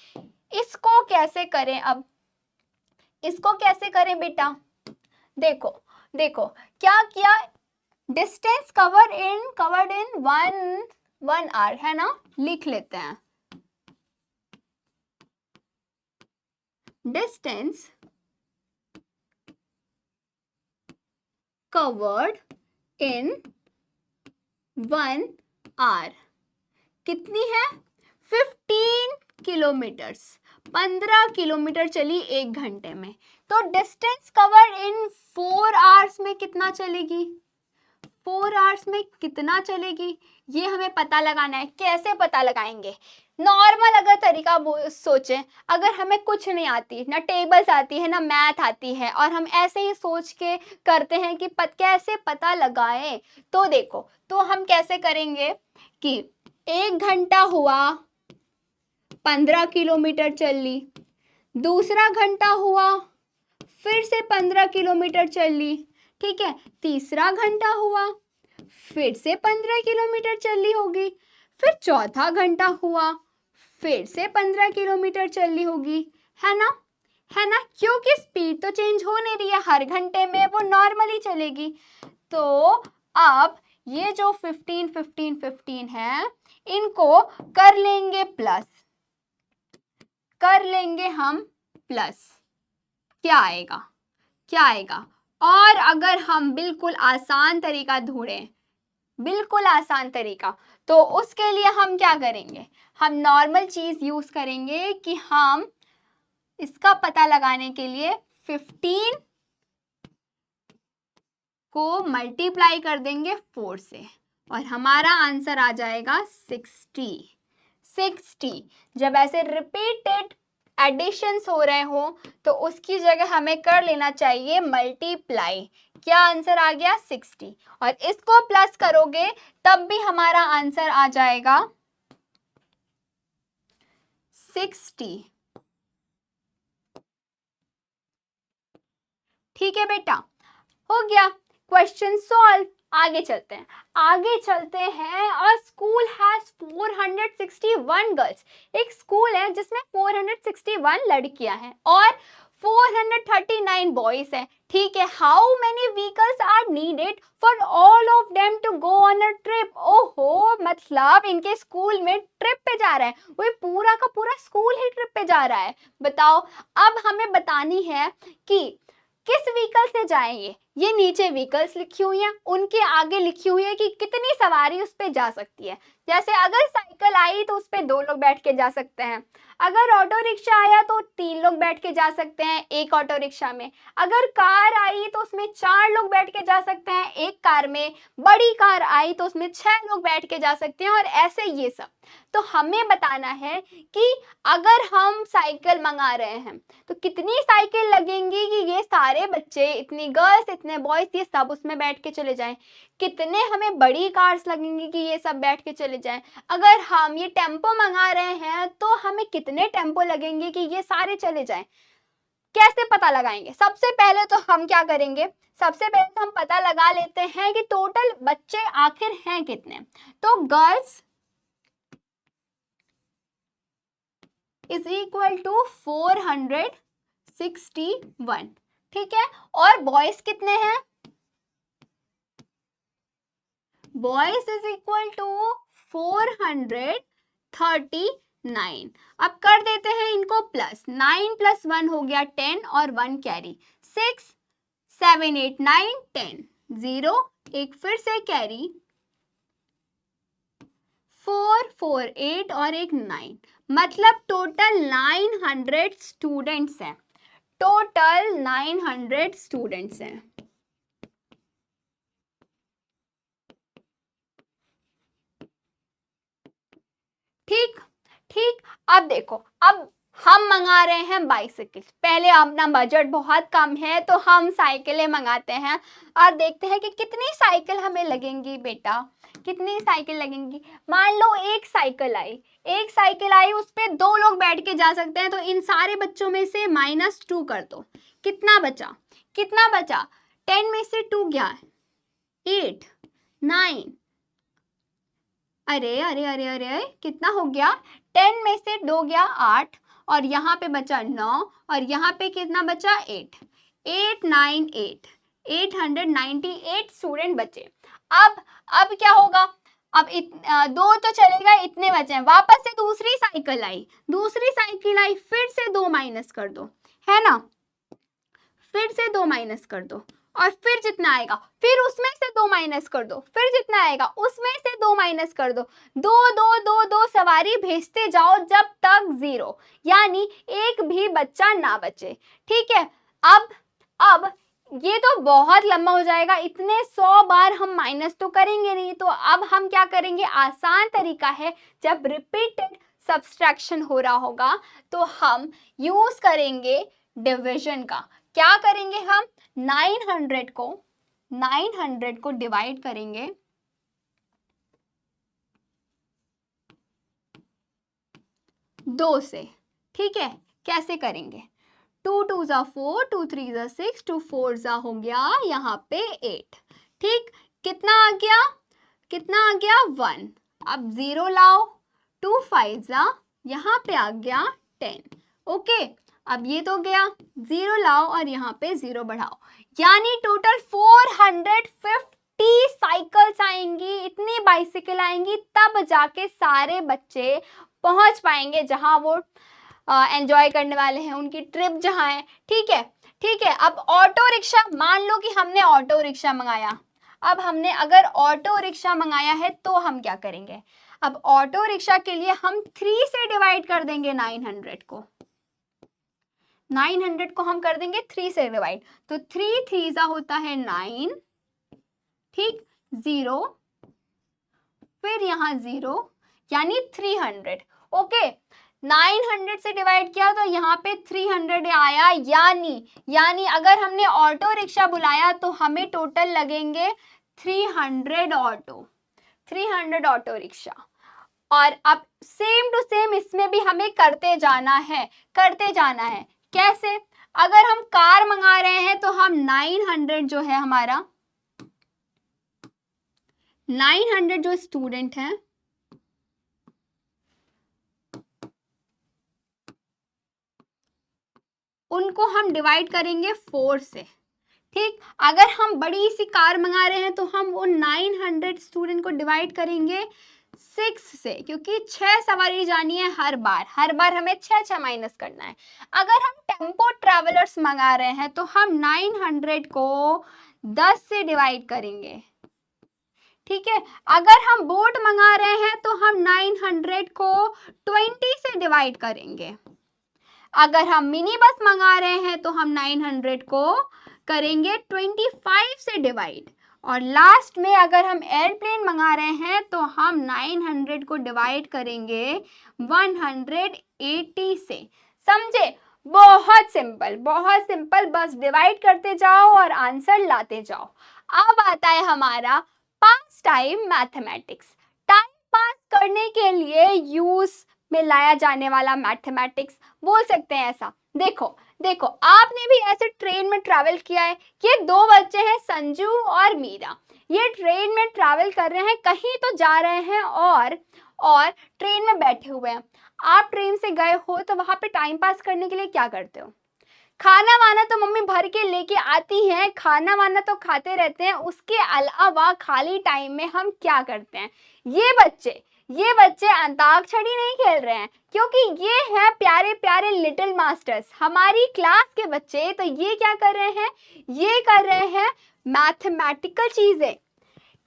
इसको कैसे करें? अब इसको कैसे करें बेटा? देखो देखो, क्या किया? Distance covered in one hour, है ना? लिख लेते हैं, डिस्टेंस कवर्ड इन 1 आवर कितनी है? 15 किलोमीटर्स। 15 किलोमीटर चली 1 घंटे में। तो डिस्टेंस कवर इन 4 आवर्स में कितना चलेगी? 4 आवर्स में कितना चलेगी, ये हमें पता लगाना है। कैसे पता लगाएंगे? नॉर्मल अगर तरीका सोचें, अगर हमें कुछ नहीं आती, ना टेबल्स आती है, ना मैथ आती है, और हम ऐसे ही सोच के करते हैं कि कैसे पता लगाएं, तो देखो, तो हम कैसे करेंगे कि 1 घंटा हुआ, 15 किलोमीटर चल ली, दूसरा घंटा हुआ, फिर से 15 किलोमीटर चल ली, ठीक है, तीसरा घंटा हुआ, फिर से 15 किलोमीटर चल ली होगी, फिर चौथा घंटा हुआ, फिर से 15 किलोमीटर चल ली होगी, है ना? है ना? क्योंकि स्पीड तो चेंज हो नहीं रही है, हर घंटे में वो नॉर्मली चलेगी। तो अब ये जो 15 15 15 है, इनको कर लेंगे प्लस, कर लेंगे हम प्लस। क्या आएगा? क्या आएगा? और अगर हम बिल्कुल आसान तरीका ढूंढें, बिल्कुल आसान तरीका, तो उसके लिए हम क्या करेंगे? हम नॉर्मल चीज यूज करेंगे कि हम इसका पता लगाने के लिए 15 को मल्टीप्लाई कर देंगे 4 से, और हमारा आंसर आ जाएगा 60। 60 जब ऐसे रिपीटेड एडिशंस हो रहे हो, तो उसकी जगह हमें कर लेना चाहिए मल्टीप्लाई। क्या आंसर आ गया? 60। और इसको प्लस करोगे तब भी हमारा आंसर आ जाएगा 60। ठीक है बेटा, हो गया, क्वेश्चन सॉल्व। आगे चलते हैं, आगे चलते हैं। और स्कूल हैज 461 गर्ल्स। एक स्कूल है जिसमें 461 लड़कियां हैं और 439 बॉयज हैं, ठीक है। How many vehicles are needed for all of them to go on a trip. ओहो, मतलब इनके स्कूल में ट्रिप पे जा रहा है, वो पूरा का पूरा स्कूल ही ट्रिप पे जा रहा है। बताओ, अब हमें बतानी है कि किस व्हीकल से जाएंगे। ये नीचे व्हीकल्स लिखी हुई हैं, उनके आगे लिखी हुई है कि कितनी सवारी उस पे जा सकती है। जैसे अगर साइकिल आई तो उस पे 2 लोग बैठ के जा सकते हैं, अगर ऑटो रिक्शा आया तो 3 लोग बैठ के जा सकते हैं एक ऑटो रिक्शा में, अगर कार आई तो उसमें 4 लोग बैठ के जा सकते हैं एक कार में, बड़ी कार आई तो उसमें 6 लोग बैठ के जा सकते हैं, और ऐसे ये सब। तो हमें बताना है कि अगर हम साइकिल मंगा रहे हैं तो कितनी साइकिल लगेंगी कि ये सारे बच्चे, इतनी गर्ल्स, इतने बॉयज, ये सब उसमें बैठ के चले जाएं। कितने हमें बड़ी कार्स लगेंगी कि ये सब बैठ के चले जाएं। अगर हम ये टेम्पो मंगा रहे हैं तो हमें कितने टेम्पो लगेंगे कि ये सारे चले जाएं। कैसे पता लगाएंगे? सबसे पहले तो हम क्या करेंगे, सबसे पहले तो हम पता लगा लेते हैं कि टोटल बच्चे आखिर हैं कितने। तो गर्ल्स इज इक्वल टू 461, ठीक है। और बॉयज कितने हैं? Boys is equal to 439। अब कर देते हैं इनको प्लस, 9 + 1 हो गया 10 और 1 कैरी, 6 7 8 9 10, 0 एक फिर से कैरी, 4 4 8 और एक 9, मतलब टोटल 900 स्टूडेंट्स हैं। टोटल 900 स्टूडेंट्स हैं। ठीक ठीक। अब देखो, अब हम मंगा रहे हैं बाइसिकल। पहले अपना बजट बहुत कम है तो हम साइकिलें मंगाते हैं और देखते हैं कि कितनी साइकिल हमें लगेंगी। बेटा, कितनी साइकिल लगेंगी? मान लो एक साइकिल आई, उस पर 2 लोग बैठ के जा सकते हैं, तो इन सारे बच्चों में से -2 कर दो। कितना बचा? 10 में से 2 गया 8 9, अरे अरे अरे अरे कितना हो गया? 10 में से 2 गया 8, और यहाँ पे बचा 9, और यहाँ पे कितना बचा? 8 8 9 8, 898 स्टूडेंट बचे। अब क्या होगा? अब 2 तो चलेगा, इतने बचे हैं। वापस से दूसरी साइकिल आई, फिर से 2 माइनस कर दो, है ना? फिर से 2 माइनस कर दो, और फिर जितना आएगा फिर उसमें से 2 माइनस कर दो, फिर जितना आएगा उसमें से 2 माइनस कर दो। 2 2 2 2 सवारी भेजते जाओ जब तक 0, यानी एक भी बच्चा ना बचे। ठीक है। अब ये तो बहुत लंबा हो जाएगा, इतने 100 बार हम माइनस तो करेंगे नहीं। तो अब हम क्या करेंगे? आसान तरीका है, जब रिपीटेड सब्सट्रैक्शन हो रहा होगा तो हम यूज करेंगे डिवीजन का। क्या करेंगे हम? 900 को डिवाइड करेंगे 2 से। ठीक है, कैसे करेंगे? 2 2 ज़ा 4, 2 3 ज़ा 6, 2 4 ज़ा हो गया यहाँ पे 8। ठीक, कितना आ गया? 1। अब 0 लाओ, 2 5 ज़ा यहाँ पे आ गया 10। ओके, अब ये तो गया, 0 लाओ और यहाँ पे 0 बढ़ाओ, यानी टोटल 450 साइकिल्स आएंगी, इतनी बाइसिकल आएंगी, तब जाके सारे बच्चे पहुंच पाएंगे जहां वो एंजॉय करने वाले हैं, उनकी ट्रिप जहां है। ठीक है। अब ऑटो रिक्शा, मान लो कि हमने ऑटो रिक्शा मंगाया। अब हमने अगर ऑटो रिक्शा मंगाया है तो हम क्या करेंगे? अब ऑटो रिक्शा के लिए हम 3 से डिवाइड कर देंगे 900 को। 900 को हम कर देंगे 3 से डिवाइड, तो 3 3 ज़ा होता है 9, ठीक, 0, फिर यहाँ 0, यानी 300। ओके, 900 से डिवाइड किया तो यहाँ पे 300 आया, यानी अगर हमने ऑटो रिक्शा बुलाया तो हमें टोटल लगेंगे 300 ऑटो रिक्शा। और अब सेम टू सेम इसमें भी हमें करते जाना है। कैसे? अगर हम कार मंगा रहे हैं तो हम 900 जो है हमारा 900 जो स्टूडेंट हैं इनको हम डिवाइड करेंगे 4 से। ठीक, अगर हम बड़ी सी कार मंगा रहे हैं तो हम वो 900 स्टूडेंट को डिवाइड करेंगे 6 से, क्योंकि 6 सवारी जानी है हर बार हमें 6 माइनस करना है। अगर हम टेम्पो ट्रैवलर्स मंगा रहे हैं तो हम 900 को 10 से डिवाइड करेंगे। ठीक है, अगर हम बोट मंगा रहे हैं तो हम 900 को 20 से डिवाइड करेंगे। अगर हम मिनी बस मंगा रहे हैं तो हम 900 को करेंगे 25 से डिवाइड। और लास्ट में अगर हम एयरप्लेन मंगा रहे हैं तो हम 900 को डिवाइड करेंगे 180 से। समझे? बहुत सिंपल, बस डिवाइड करते जाओ और आंसर लाते जाओ। अब आता है हमारा पास टाइम मैथमेटिक्स। टाइम पास करने के लिए यूज में लाया जाने वाला मैथमेटिक्स बोल सकते हैं ऐसा। देखो आपने भी ऐसे ट्रेन में ट्रैवल किया है। ये 2 बच्चे हैं, संजू और मीरा। ये ट्रेन में ट्रैवल कर रहे हैं, कहीं तो जा रहे हैं और ट्रेन में बैठे हुए हैं। आप ट्रेन से गए हो तो वहां पे टाइम पास करने के लिए क्या करते हो? खाना वाना तो मम्मी भर के लेके आती है, खाना वाना तो खाते रहते हैं। उसके अलावा खाली टाइम में हम क्या करते हैं? ये बच्चे अंताक्षरी नहीं खेल रहे हैं, क्योंकि ये है प्यारे प्यारे लिटिल मास्टर्स, हमारी क्लास के बच्चे। तो ये क्या कर रहे हैं? ये कर रहे हैं मैथमेटिकल चीजें।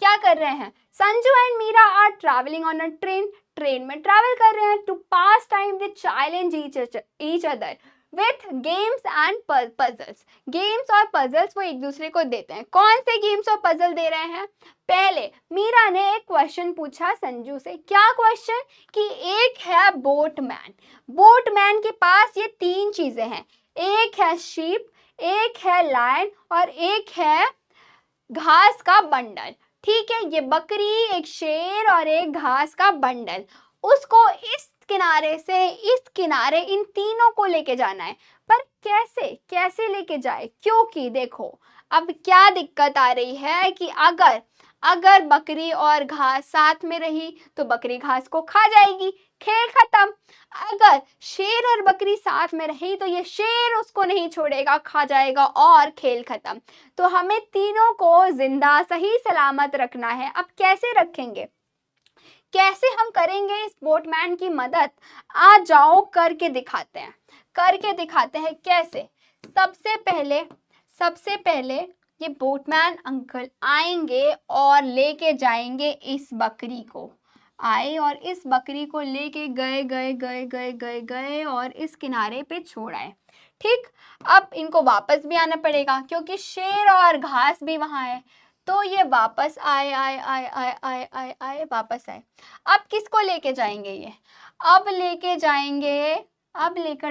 क्या कर रहे हैं? Sanju and Meera are travelling on a train में ट्रैवल कर रहे हैं to pass time they challenge each other with games and puzzles. Games और पजल्स वो एक दूसरे को देते हैं। कौन से गेम्स और पजल दे रहे हैं? पहले मीरा ने एक क्वेश्चन पूछा संजू से। क्या क्वेश्चन? कि एक है बोटमैन के पास ये 3 चीजें हैं। एक है शीप, एक है लायन और एक है घास का बंडल। ठीक है, ये बकरी, एक शेर और एक घास का बंडल। उसको इस किनारे से इस किनारे इन तीनों को लेके जाना है। पर कैसे लेके जाए? क्योंकि देखो अब क्या दिक्कत आ रही है कि अगर बकरी और घास साथ में रही तो बकरी घास को खा जाएगी, खेल खत्म। अगर शेर और बकरी साथ में रही तो ये शेर उसको नहीं छोड़ेगा, खा जाएगा और खेल खत्म। तो हमें तीनों को जिंदा सही सलामत रखना है। अब कैसे रखेंगे? कैसे हम करेंगे इस बोटमैन की मदद? आ जाओ करके दिखाते हैं कैसे। सबसे पहले ये बोटमैन अंकल आएंगे और लेके जाएंगे इस बकरी को। आए और इस बकरी को लेके गए और इस किनारे पे छोड़ आए। ठीक, अब इनको वापस भी आना पड़ेगा क्योंकि शेर और घास भी वहां है। तो ये वापस आए वापस आए। अब किसको लेके जाएंगे ये? अब लेकर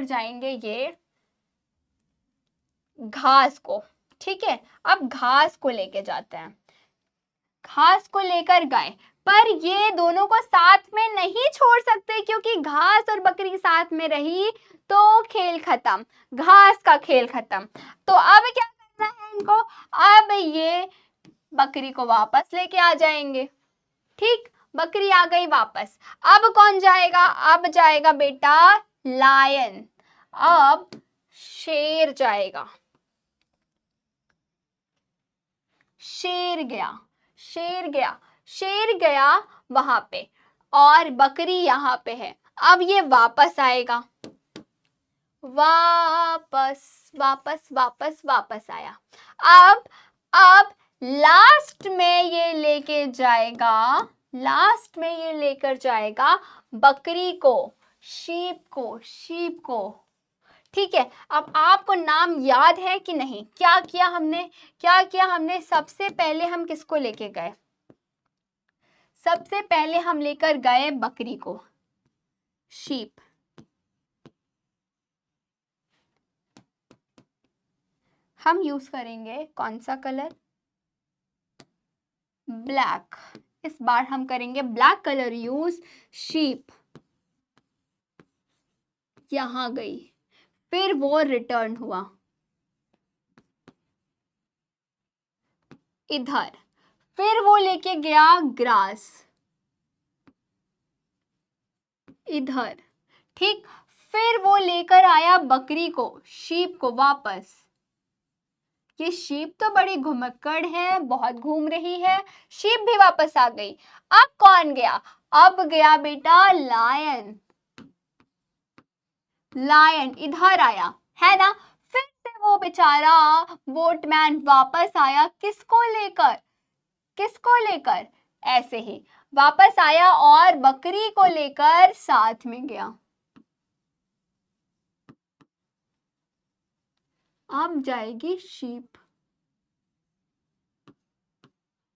जाएंगे ये घास को। ठीक है, अब घास को लेके जाते हैं। घास को लेकर गए, पर ये दोनों को साथ में नहीं छोड़ सकते क्योंकि घास और बकरी साथ में रही तो खेल खत्म, घास का खेल खत्म। तो अब क्या करना है इनको? अब ये बकरी को वापस लेके आ जाएंगे। ठीक, बकरी आ गई वापस। अब कौन जाएगा? अब जाएगा बेटा लायन। अब शेर जाएगा। शेर गया वहां पे और बकरी यहां पे है। अब ये वापस आएगा। वापस आया। अब लास्ट में ये लेकर जाएगा बकरी को, शीप को। ठीक है, अब आपको नाम याद है कि नहीं? क्या किया हमने? सबसे पहले हम किसको लेके गए? सबसे पहले हम लेकर गए बकरी को, शीप। हम यूज करेंगे कौन सा कलर? ब्लैक। इस बार हम करेंगे ब्लैक कलर यूज। शीप यहां गई, फिर वो रिटर्न हुआ इधर, फिर वो लेके गया ग्रास इधर। ठीक, फिर वो लेकर आया बकरी को, शीप को वापस। ये शीप तो बड़ी घुमक्कड़ है, बहुत घूम रही है। शीप भी वापस आ गई। अब कौन गया? अब गया बेटा लायन। लायन इधर आया, है ना। फिर से वो बेचारा बोटमैन वापस आया, किसको लेकर? किसको लेकर? ऐसे ही वापस आया और बकरी को लेकर साथ में गया। अब जाएगी शीप।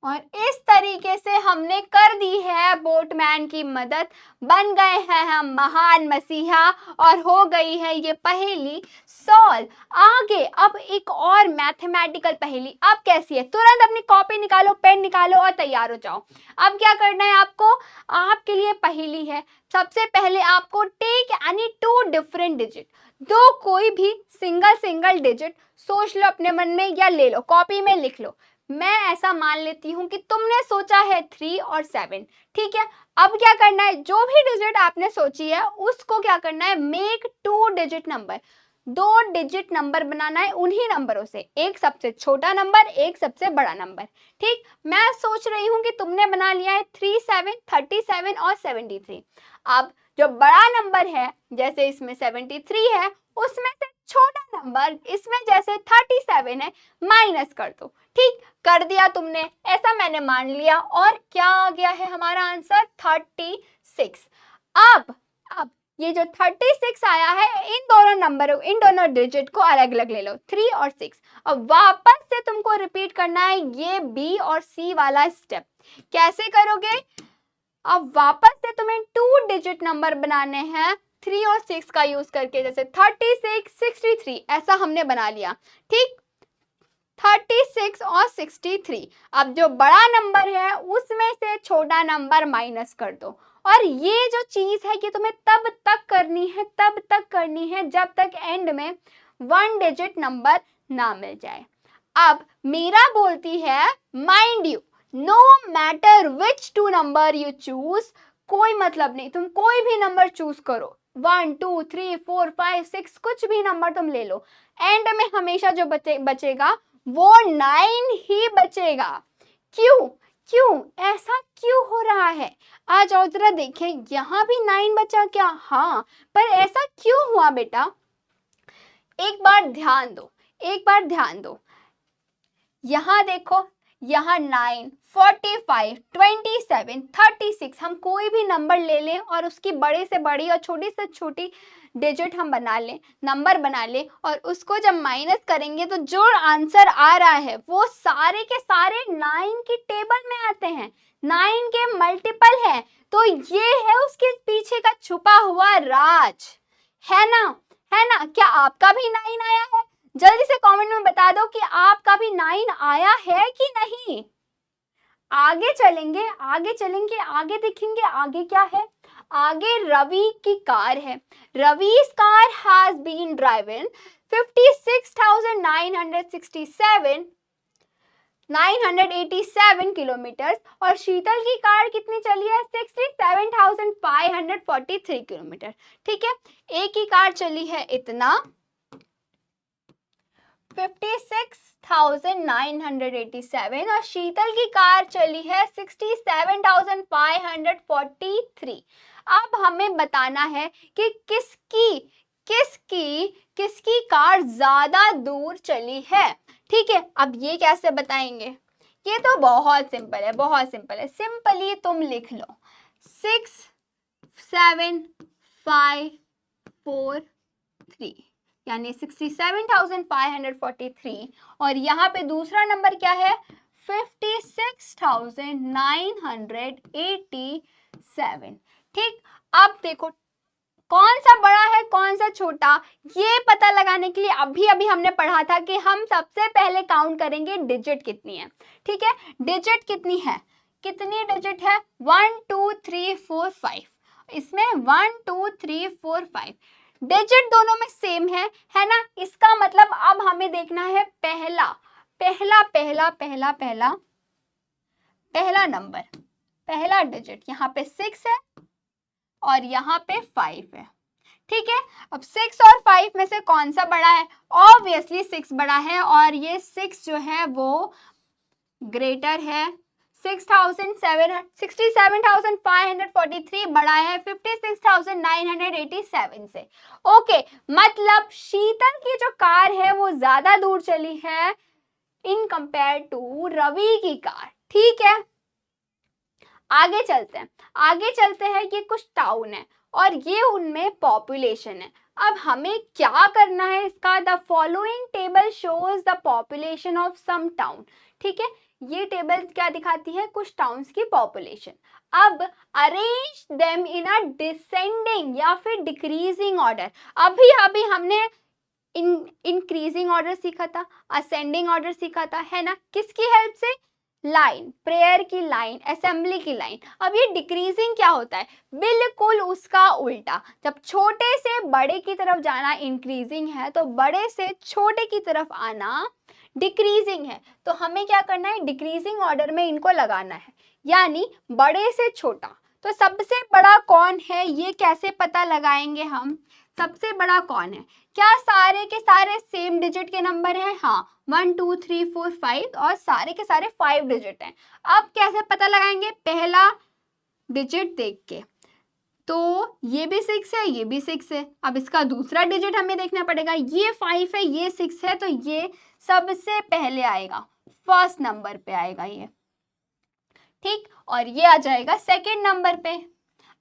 और इस तरीके से हमने कर दी है बोटमैन की मदद, बन गए हैं हम महान मसीहा और हो गई है ये पहेली सॉल्व। आगे अब एक और मैथमेटिकल पहेली। अब कैसी है? तुरंत अपनी कॉपी निकालो, पेन निकालो और तैयार हो जाओ। अब क्या करना है आपको? आपके लिए पहेली है। सबसे पहले आपको take any two different digit, दो कोई भी सिंगल डिजिट सोच लो अपने मन में या ले लो कॉपी में लिख लो। मैं ऐसा मान लेती हूं कि तुमने सोचा है 3 और 7, ठीक है। अब क्या करना है? जो भी डिजिट आपने सोची है उसको क्या करना है? Make 2 digit number, 2 digit number बनाना है उन्हीं नंबरों से, एक सबसे छोटा नंबर, एक सबसे बड़ा नंबर। ठीक, मैं सोच रही हूं कि तुमने बना लिया है 37, 37 और 73। अब जो बड़ा नंबर है, जैसे इसमें 73 है, उसमें से छोटा नंबर इसमें जैसे 37 है, माइनस कर दो। ठीक, कर दिया तुमने, ऐसा मैंने मान लिया। और क्या आ गया है हमारा आंसर? 36। अब ये जो 36 आया है, इन दोनों नंबरों, इन दोनों डिजिट को अलग अलग ले लो, 3 और 6। अब वापस से तुमको रिपीट करना है ये बी और सी वाला स्टेप। कैसे करोगे? अब वापस से तुम्हें 2 डिजिट नंबर बनाने हैं 3 और 6 का यूज करके, जैसे 36, 63 ऐसा हमने बना लिया। ठीक, 36 और 63। अब जो बड़ा नंबर है उसमें से छोटा नंबर माइनस कर दो। और ये जो चीज है कि तुम्हें तब तक करनी है जब तक एंड में 1 डिजिट नंबर ना मिल जाए। अब मीरा बोलती है, mind you, no matter which 2 number you choose, कोई मतलब नहीं, तुम कोई भी नंबर चूज करो, 1, 2, 3, 4, 5, 6 कुछ भी नंबर तुम ले लो, एंड में हमेशा जो बचेगा वो 9 ही बचेगा। क्यों? क्यों ऐसा क्यों हो रहा है? आ जाओ जरा देखें, यहाँ भी 9 बचा क्या? हाँ, पर ऐसा क्यों हुआ बेटा? एक बार ध्यान दो, एक बार ध्यान दो। यहाँ देखो, यहाँ 9, 45, 27, 36, हम कोई भी नंबर ले लें और उसकी बड़े से बड़ी और छोटी से छोटी डिजिट हम बना लें, नंबर बना लें, और उसको जब माइनस करेंगे तो जो आंसर आ रहा है वो सारे के सारे 9 की टेबल में आते हैं, 9 के मल्टीपल है। तो ये है उसके पीछे का छुपा हुआ राज, है ना? है ना? क्या आपका भी 9 आया है? जल्दी से कमेंट में बता दो कि आपका भी 9 आया है कि नहीं। आगे चलेंगे, आगे देखेंगे आगे क्या है। आगे रवि की कार है। रवि's car has been driven 987 kilometre, और शीतल की कार कितनी चली है? 67,543 किलोमीटर। ठीक है, एक ही कार चली है इतना, 56,987, और शीतल की कार चली है 67,543। अब हमें बताना है कि किसकी कार ज्यादा दूर चली है। ठीक है, अब ये कैसे बताएंगे? ये तो बहुत सिंपल है, बहुत सिंपल है। सिंपली तुम लिख लो 6, 7, 5, 4, 3, यानी 67,543, और यहाँ पे दूसरा नंबर क्या है? 56,987। ठीक, अब देखो कौन सा बड़ा है कौन सा छोटा, ये पता लगाने के लिए अभी हमने पढ़ा था कि हम सबसे पहले काउंट करेंगे डिजिट कितनी है। ठीक है, डिजिट कितनी है? कितनी डिजिट है? 1, 2, 3, 4, 5। इसमें 1, 2, 3, 4, 5 डिजिट दोनों में सेम है ना? इसका मतलब अब हमें देखना है पहला नंबर, पहला डिजिट। यहाँ पे 6 है और यहाँ पे 5 है। ठीक है। अब 6 और 5 में से कौन सा बड़ा है? ऑब्वियसली 6 बड़ा है, और ये 6 जो है वो ग्रेटर है 67,543 बड़ा है 56,987 से। ओके, मतलब शीतल की जो कार है वो ज्यादा दूर चली है इन कंपेयर टू रवि की कार। ठीक है, आगे चलते हैं। आगे चलते हैं, ये कुछ टाउन है और ये उनमें पॉपुलेशन है। अब हमें क्या करना है इसका? The following table shows the population of some town. ठीक है, ये टेबल क्या दिखाती है? कुछ टाउन्स की पॉपुलेशन। अब arrange them in a descending या फिर डिक्रीजिंग ऑर्डर। अभी अभी हमने इंक्रीजिंग ऑर्डर सीखा था, असेंडिंग ऑर्डर सीखा था, है ना? किसकी हेल्प से? लाइन, प्रेयर की लाइन, असेंबली की लाइन। अब ये डिक्रीजिंग क्या होता है? बिल्कुल उसका उल्टा। जब छोटे से बड़े की तरफ जाना इंक्रीजिंग है, तो बड़े से छोटे की तरफ आना डिक्रीजिंग है। तो हमें क्या करना है? डिक्रीजिंग ऑर्डर में इनको लगाना है, यानी बड़े से छोटा। तो सबसे बड़ा कौन है ये कैसे पता लगाएंगे हम? सबसे बड़ा कौन है? क्या सारे के सारे सेम डिजिट के नंबर हैं? हाँ, 1 2 3 4 5 और सारे के सारे 5 डिजिट हैं। अब कैसे पता लगाएंगे? पहला डिजिट देख के, तो ये भी 6 है, ये भी 6 है। अब इसका दूसरा डिजिट हमें देखना पड़ेगा। ये 5 है, ये 6 है, तो ये सबसे पहले आएगा, फर्स्ट नंबर पे आएगा ये। ठीक, और ये आ जाएगा सेकेंड नंबर पे।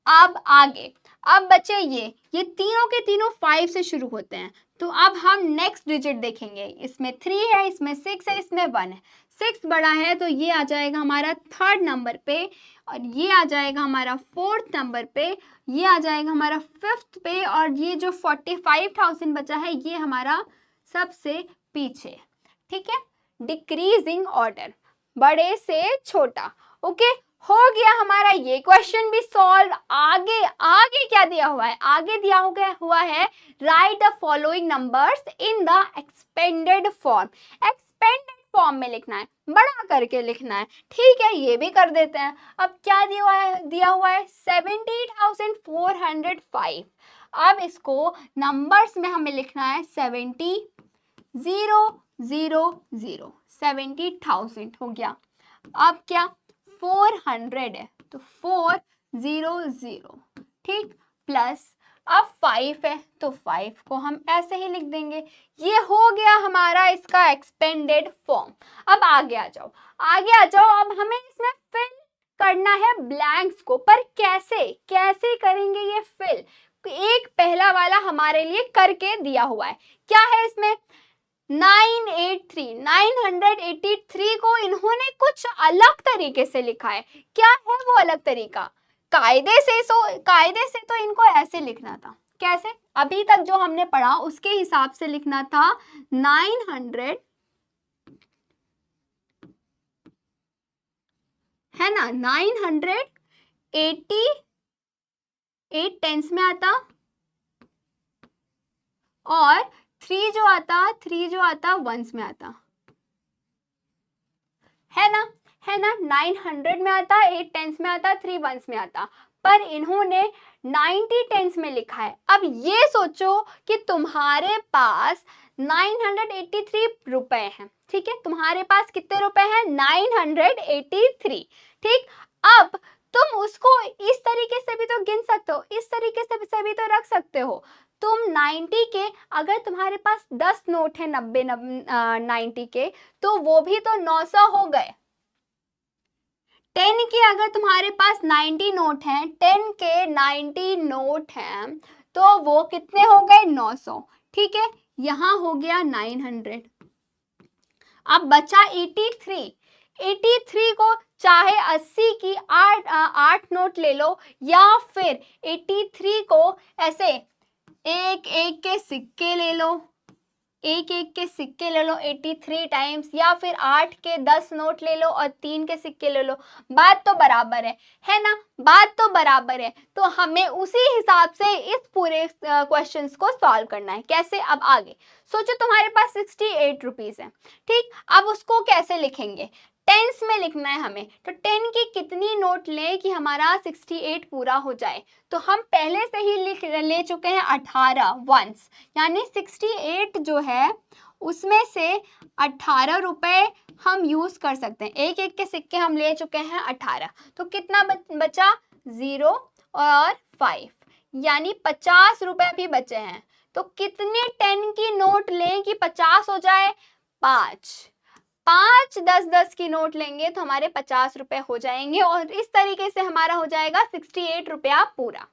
अब आगे, अब बचे ये तीनों के तीनों 5 से शुरू होते हैं। तो अब हम नेक्स्ट डिजिट देखेंगे। इसमें 3 है, इसमें 6 है, इसमें 1 है। 6 बड़ा है, तो ये आ जाएगा हमारा थर्ड नंबर पे, और ये आ जाएगा हमारा फोर्थ नंबर पे, ये आ जाएगा हमारा फिफ्थ पे, और ये जो 45,000 बचा है ये हमारा सबसे पीछे। ठीक है, डिक्रीजिंग ऑर्डर, बड़े से छोटा। ओके, हो गया हमारा ये क्वेश्चन भी सॉल्व। आगे आगे क्या दिया हुआ है? आगे दिया हुआ है right the following numbers in the expanded form. Expanded form में लिखना है, बड़ा करके लिखना है। ठीक है, ये भी कर देते हैं। अब क्या दिया हुआ है 70,405। अब इसको नंबर्स में हमें लिखना है 70,000, 70,000 हो गया। अब क्या 400 है, तो 400, ठीक, प्लस अब 5 है, तो 5 को हम ऐसे ही लिख देंगे। ये हो गया हमारा इसका एक्सपेंडेड फॉर्म। अब आगे आ जाओ, आगे आ जाओ। अब हमें इसमें फिल करना है ब्लैंक्स को, पर कैसे कैसे करेंगे ये फिल? एक पहला वाला हमारे लिए करके दिया हुआ है। क्या है इसमें? 983 को इन्होंने कुछ अलग तरीके से लिखा है। क्या है वो अलग तरीका? कायदे से तो इनको ऐसे लिखना था। कैसे? अभी तक जो हमने पढ़ा उसके हिसाब से लिखना था 900, है ना? 988 टेंस में आता, और 3 जो आता वंस में आता, है ना? 900 में आता, 8 टेंस में आता, 3 वंस में आता। पर इन्होंने 90 टेंस में लिखा है। अब ये सोचो कि तुम्हारे पास 983 रुपए हैं। ठीक है, तुम्हारे पास कितने रुपए हैं? 983। ठीक, अब तुम उसको इस तरीके से भी तो गिन सकते हो, इस तरीके से भी तो रख सकते हो। तुम 90 के, अगर तुम्हारे पास 10 नोट है 90 के, तो वो भी तो 900 हो गए। 10 के अगर तुम्हारे पास 90 नोट हैं, 10 के 90 नोट हैं, तो वो कितने हो गए? 900। ठीक है, यहां हो गया 900। अब बचा 83 को चाहे 80 की 8 नोट ले लो, या फिर 83 को ऐसे एक एक के सिक्के ले लो, 83 टाइम्स, या फिर 8 के 10 नोट ले लो और 3 के सिक्के ले लो। बात तो बराबर है ना? बात तो बराबर है। तो हमें उसी हिसाब से इस पूरे क्वेश्चंस को सॉल्व करना है। कैसे? अब आगे सोचो, तुम्हारे पास 68 रुपीज है। ठीक, अब उसको कैसे लिखेंगे? टेंस में लिखना है हमें, तो 10 की कितनी नोट लें कि हमारा 68 पूरा हो जाए। तो हम पहले से ही लिख ले चुके हैं 18 वंस, यानी 68 जो है उसमें से 18 रुपए हम यूज कर सकते हैं। एक एक के सिक्के हम ले चुके हैं 18, तो कितना बचा 0 और 5, यानी 50 रुपए भी बचे हैं। तो कितने 10 की नोट लें कि 50 हो जाए? 5 10 की नोट लेंगे तो हमारे 50 रुपए हो जाएंगे, और इस तरीके से हमारा हो जाएगा 68 रुपया पूरा।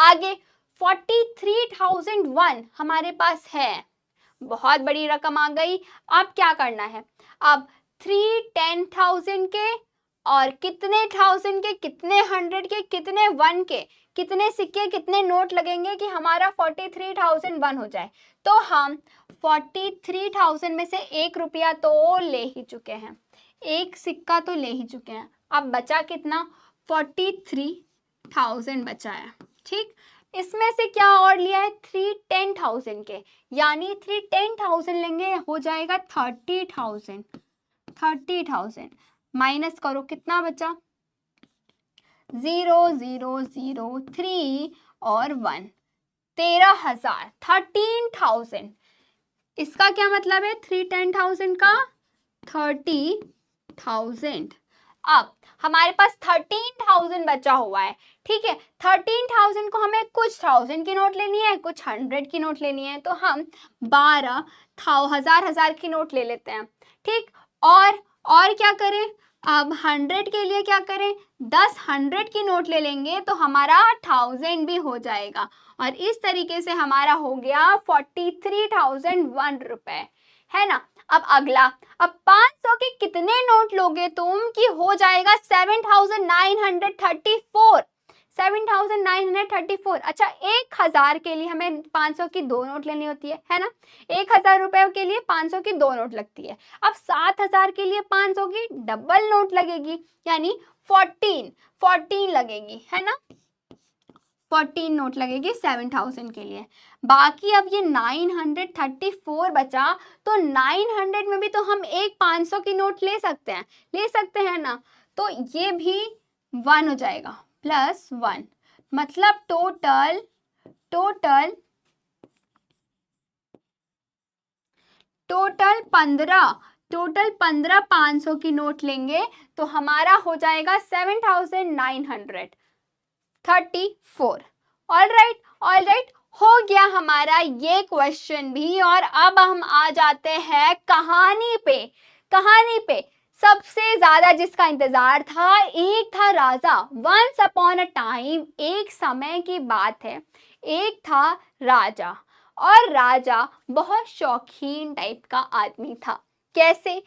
आगे 43,001 हमारे पास है, बहुत बड़ी रकम आ गई। अब क्या करना है? अब 3 10,000 के और कितने 1000 के, कितने 100 के, कितने 1 के, कितने सिक्के, कितने नोट लगेंगे कि हमारा 43,001 हो जाए। तो हम 43,000 में से 1 रुपया तो ले ही चुके हैं, एक सिक्का तो ले ही चुके हैं। अब बचा कितना? 43,000 बचा है। ठीक, इसमें से क्या और लिया है? 3 10,000 के, यानी 3 10,000 लेंगे, हो जाएगा 30,000। 30,000 माइनस करो, कितना बचा? 0 0 0 3 और 1, 13,000, 13,000। इसका क्या मतलब है? 3 10,000 का 30,000। अब हमारे पास 13,000 बचा हुआ है। ठीक है, 13,000 को हमें कुछ 1000 की नोट लेनी है, कुछ 100 की नोट लेनी है, तो हम 12 हजार की नोट ले लेते हैं। ठीक, और क्या करें? अब 100 के लिए क्या करें? 10 100 की नोट ले लेंगे तो हमारा 1000 भी हो जाएगा, और इस तरीके से हमारा हो गया 43,001 रुपए, है ना। अब अगला, अब 500 के कितने नोट लोगे तुम कि हो जाएगा 7,934। 7,934। अच्छा, 1,000 के लिए हमें 500 की 2 नोट लेनी होती है ना। 1,000 रुपए के लिए 500 की 2 नोट लगती है। अब 7,000 के लिए 500 की डबल नोट लगेगी, यानी 14 लगेगी, है ना। 14 नोट लगेगी 7,000 के लिए। बाकी अब ये 934 बचा, तो 900 में भी तो हम एक 500 की नोट ले सकते हैं ना। तो ये भी 1 हो जाएगा, +1, मतलब टोटल 15 500 की नोट लेंगे तो हमारा हो जाएगा 7,934। ऑल राइट, हो गया हमारा ये क्वेश्चन भी। और अब हम आ जाते हैं कहानी पे। सबसे ज्यादा जिसका इंतजार था, एक था राजा। वंस अपॉन अ टाइम, एक समय की बात है, एक था राजा, और राजा बहुत शौकीन टाइप का आदमी था। कैसे?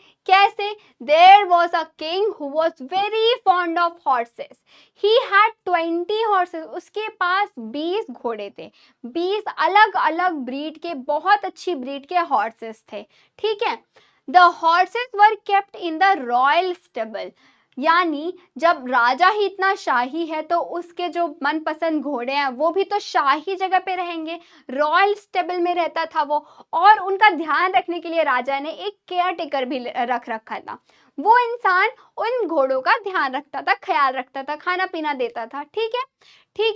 There was a king who was very fond of horses. He had 20 horses. उसके पास 20 घोड़े थे। 20 अलग अलग ब्रीड के, बहुत अच्छी ब्रीड के हॉर्सेस थे। ठीक है, The horses were kept in the royal stable. यानी जब राजा ही इतना शाही है तो उसके जो मनपसंद घोड़े हैं वो भी तो शाही जगह पे रहेंगे, रॉयल स्टेबल में रहता था वो। और उनका ध्यान रखने के लिए राजा ने एक केयर टेकर भी रख रखा था। वो इंसान उन घोड़ों का ध्यान रखता था, ख्याल रखता था, खाना पीना देता था। ठीक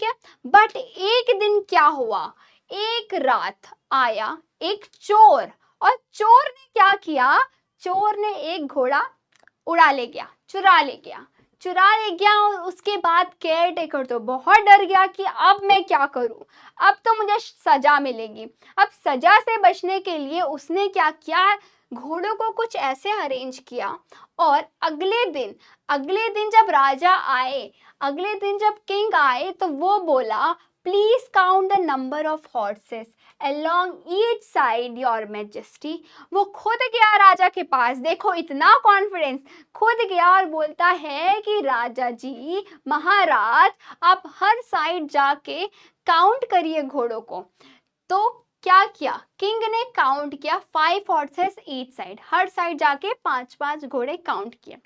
है, बट एक दिन क्या हुआ? एक रात आया एक चोर, और चोर ने क्या किया? चोर ने एक घोड़ा उड़ा ले गया, चुरा ले गया। और उसके बाद केयर टेकर तो बहुत डर गया कि अब मैं क्या करूं, अब तो मुझे सजा मिलेगी। अब सजा से बचने के लिए उसने क्या किया? घोड़ों को कुछ ऐसे अरेंज किया, और अगले दिन जब राजा आए, अगले दिन जब किंग आए, तो वो बोला, please count the number of horses along each side your majesty। वो खुद गया राजा के पास, देखो इतना कॉन्फिडेंस, खुद गया और बोलता है कि राजा जी, महाराज, आप हर साइड जाके काउंट करिए घोड़ों को। तो क्या किया? किंग ने काउंट किया 5 हॉर्सेस ईच साइड, हर साइड जाके 5 घोड़े काउंट किए।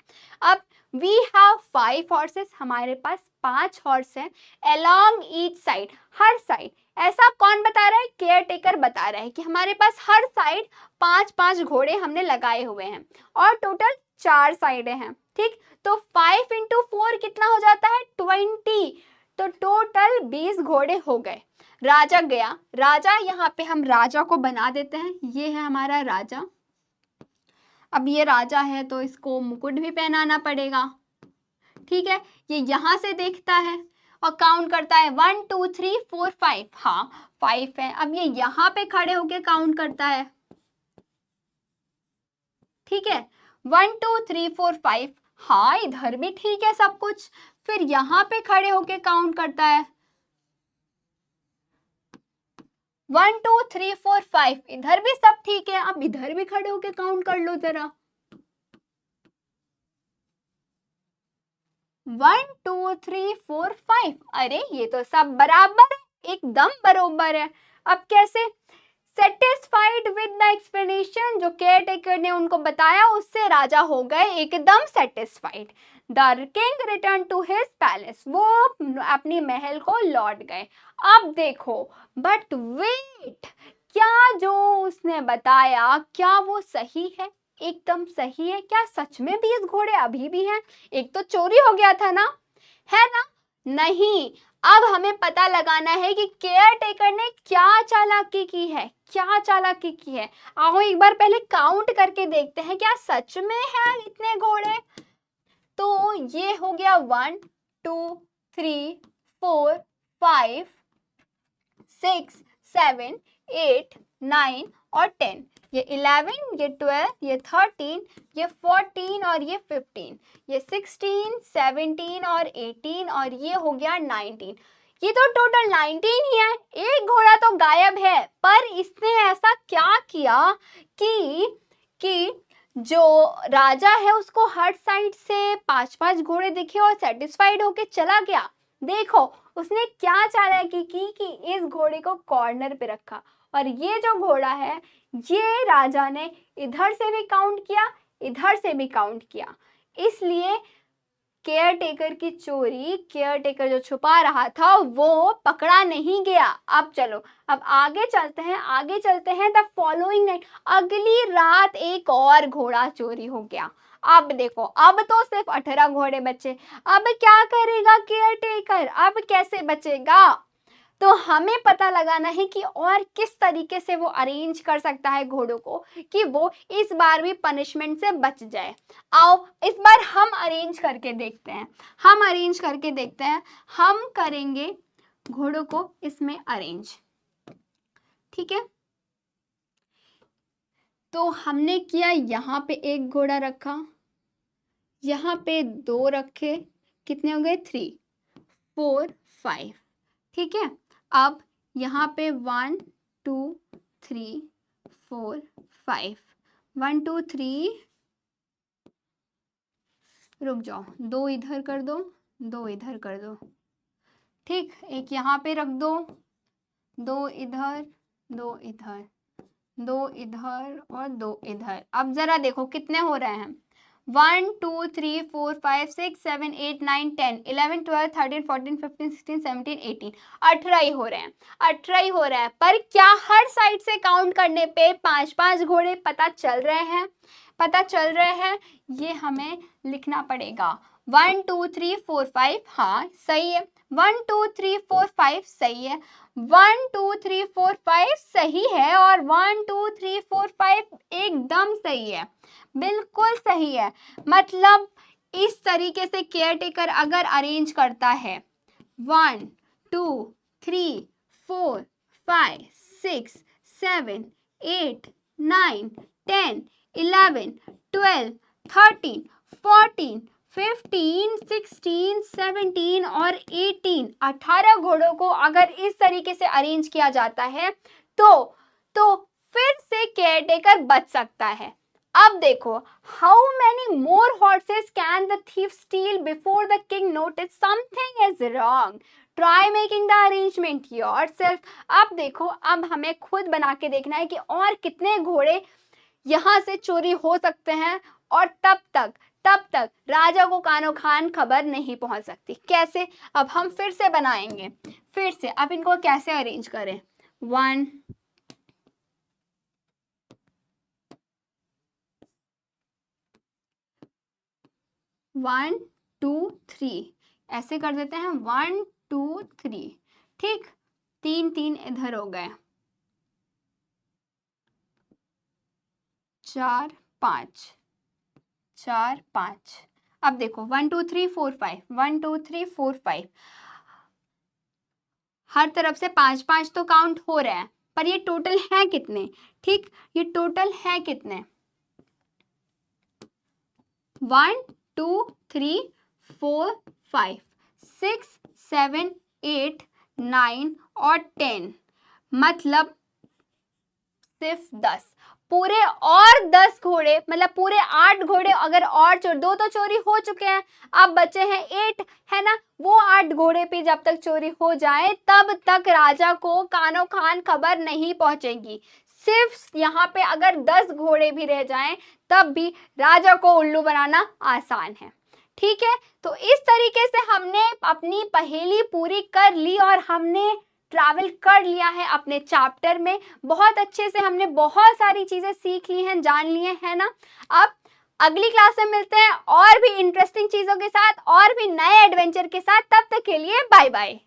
अब वी हैव 5 हॉर्सेस, हमारे पास 5 हॉर्स हैं, along each साइड, हर साइड। ऐसा कौन बता रहा है? केयर टेकर बता रहा है कि हमारे पास हर साइड 5 घोड़े हमने लगाए हुए हैं, और टोटल 4 साइडें हैं। ठीक, तो 5 इंटू 4 कितना हो जाता है 20, तो टोटल 20 घोड़े हो गए। राजा गया, राजा यहाँ पे हम राजा को बना देते हैं, ये है हमारा राजा। अब ये राजा है तो इसको मुकुट भी पहनाना पड़ेगा, ठीक है। ये यहाँ से देखता है और काउंट करता है 1 2 3 4 5, हाँ 5 है। अब ये यहाँ पे खड़े होके काउंट करता है, ठीक है, 1 2 3 4 5, हाँ इधर भी ठीक है सब कुछ। फिर यहाँ पे खड़े होके काउंट करता है 1 2 3 4 5, इधर भी सब ठीक है। अब इधर भी खड़े होके काउंट कर लो जरा, 1 2 3 4 5, अरे ये तो सब बराबर है, एकदम बरोबर है। अब कैसे? सेटिस्फाइड विद द एक्सप्लेनेशन, जो केयर टेकर ने उनको बताया उससे राजा हो गए एकदम satisfied. The king return to his palace, वो अपनी महल को लौट गए। अब देखो, बट वेट, क्या जो उसने बताया क्या वो सही है? एकदम सही है। क्या सच में 20 घोड़े अभी भी हैं? एक तो चोरी हो गया था ना, है ना? नहीं, अब हमें पता लगाना है कि केयर टेकर ने क्या चालाकी की है, क्या चालाकी की है। आओ एक बार पहले काउंट करके देखते हैं, क्या सच में है इतने घोड़े? तो ये हो गया 1 2 3 4 5 6 7 8 9 और 10, ये 11, ये 12, ये 13, ये 14 और ये 15, ये 16 17 और 18 और ये हो गया 19। ये तो टोटल 19 ही है। एक घोड़ा तो गायब है, पर इसने ऐसा क्या किया कि जो राजा है उसको हर साइड से 5-5 घोड़े दिखे और सेटिस्फाइड होके चला गया। देखो उसने क्या चालाकी की कि इस घोड़े को कॉर्नर पे रखा, और ये जो घोड़ा है ये राजा ने इधर से भी काउंट किया, इधर से भी काउंट किया। इसलिए केयर टेकर की चोरी, केयर टेकर जो छुपा रहा था वो पकड़ा नहीं गया। अब चलो, अब आगे चलते हैं, आगे चलते हैं। द फॉलोइंग नाइट, अगली रात एक और घोड़ा चोरी हो गया। अब देखो, अब तो सिर्फ 18 घोड़े बचे। अब क्या करेगा केयर टेकर? अब कैसे बचेगा? तो हमें पता लगाना है कि और किस तरीके से वो अरेंज कर सकता है घोड़ों को कि वो इस बार भी पनिशमेंट से बच जाए। आओ इस बार हम अरेंज करके देखते हैं, हम अरेंज करके देखते हैं। हम करेंगे घोड़ों को इसमें अरेंज, ठीक है। तो हमने किया, यहाँ पे एक घोड़ा रखा, यहाँ पे 2 रखे, कितने हो गए 3 4 5, ठीक है। अब यहाँ पे 1 2 3 4 5, 1 2 3, रुक जाओ, 2 इधर कर दो, 2 इधर कर दो, ठीक। एक यहाँ पे रख दो, 2 इधर, 2 इधर, 2 इधर और 2 इधर। अब जरा देखो कितने हो रहे हैं, 1 2 3 4 5 6 7 8 9 10 11 12 13 14 15 16 17 18, 18 ही हो रहे हैं, 18 ही हो रहे हैं। पर क्या हर साइड से काउंट करने पे 5-5 घोड़े पता चल रहे हैं? पता चल रहे हैं, ये हमें लिखना पड़ेगा। 1 2 3 4 5, हाँ सही है। 1 2 3 4 5 सही है, 1 2 3 4 5 सही है, और 1 2 3 4 5 एकदम सही है, बिल्कुल सही है। मतलब इस तरीके से केयर टेकर अगर अरेंज करता है 1 2 3 4 5 6 7 8 9 10 11 12 13 14 15 16 17 और 18, 18 घोड़ों को अगर इस तरीके से अरेंज किया जाता है तो फिर से केयर टेकर बच सकता है। अब देखो, how many more horses can the thief steel before the king notice something is wrong, try making the arrangement yourself. अब देखो, अब हमें खुद बना के देखना है कि और कितने घोड़े यहाँ से चोरी हो सकते हैं, और तब तक राजा को कानो खान खबर नहीं पहुंच सकती। कैसे? अब हम फिर से बनाएंगे, फिर से। अब इनको कैसे अरेंज करें? 1 1 1 2 3, ऐसे कर देते हैं 1 2 3, ठीक, 3 3 इधर हो गए, 4 5 4 5। अब देखो 1 2 3 4 5, 1 2 3 4 5, हर तरफ से 5 5 तो काउंट हो रहे हैं, पर ये टोटल है कितने? ठीक, ये टोटल है कितने? 1 2 3 4 5 6 7 8 9 और 10, मतलब सिर्फ 10। पूरे और 10 घोड़े, मतलब पूरे 8 घोड़े अगर और दो तो चोरी हो चुके हैं, अब बचे हैं 8, है ना। वो 8 घोड़े पे जब तक चोरी हो जाए तब तक राजा को कानो खान खबर नहीं पहुंचेगी। सिर्फ यहाँ पे अगर 10 घोड़े भी रह जाएं तब भी राजा को उल्लू बनाना आसान है, ठीक है। तो इस तरीके से हमने अपनी पहेली पूरी कर ली और हमने ट्रैवल कर लिया है अपने चैप्टर में। बहुत अच्छे से हमने बहुत सारी चीजें सीख ली हैं, जान ली हैं, है ना। अब अगली क्लास में मिलते हैं और भी इंटरेस्टिंग चीजों के साथ और भी नए एडवेंचर के साथ। तब तक के लिए बाय बाय।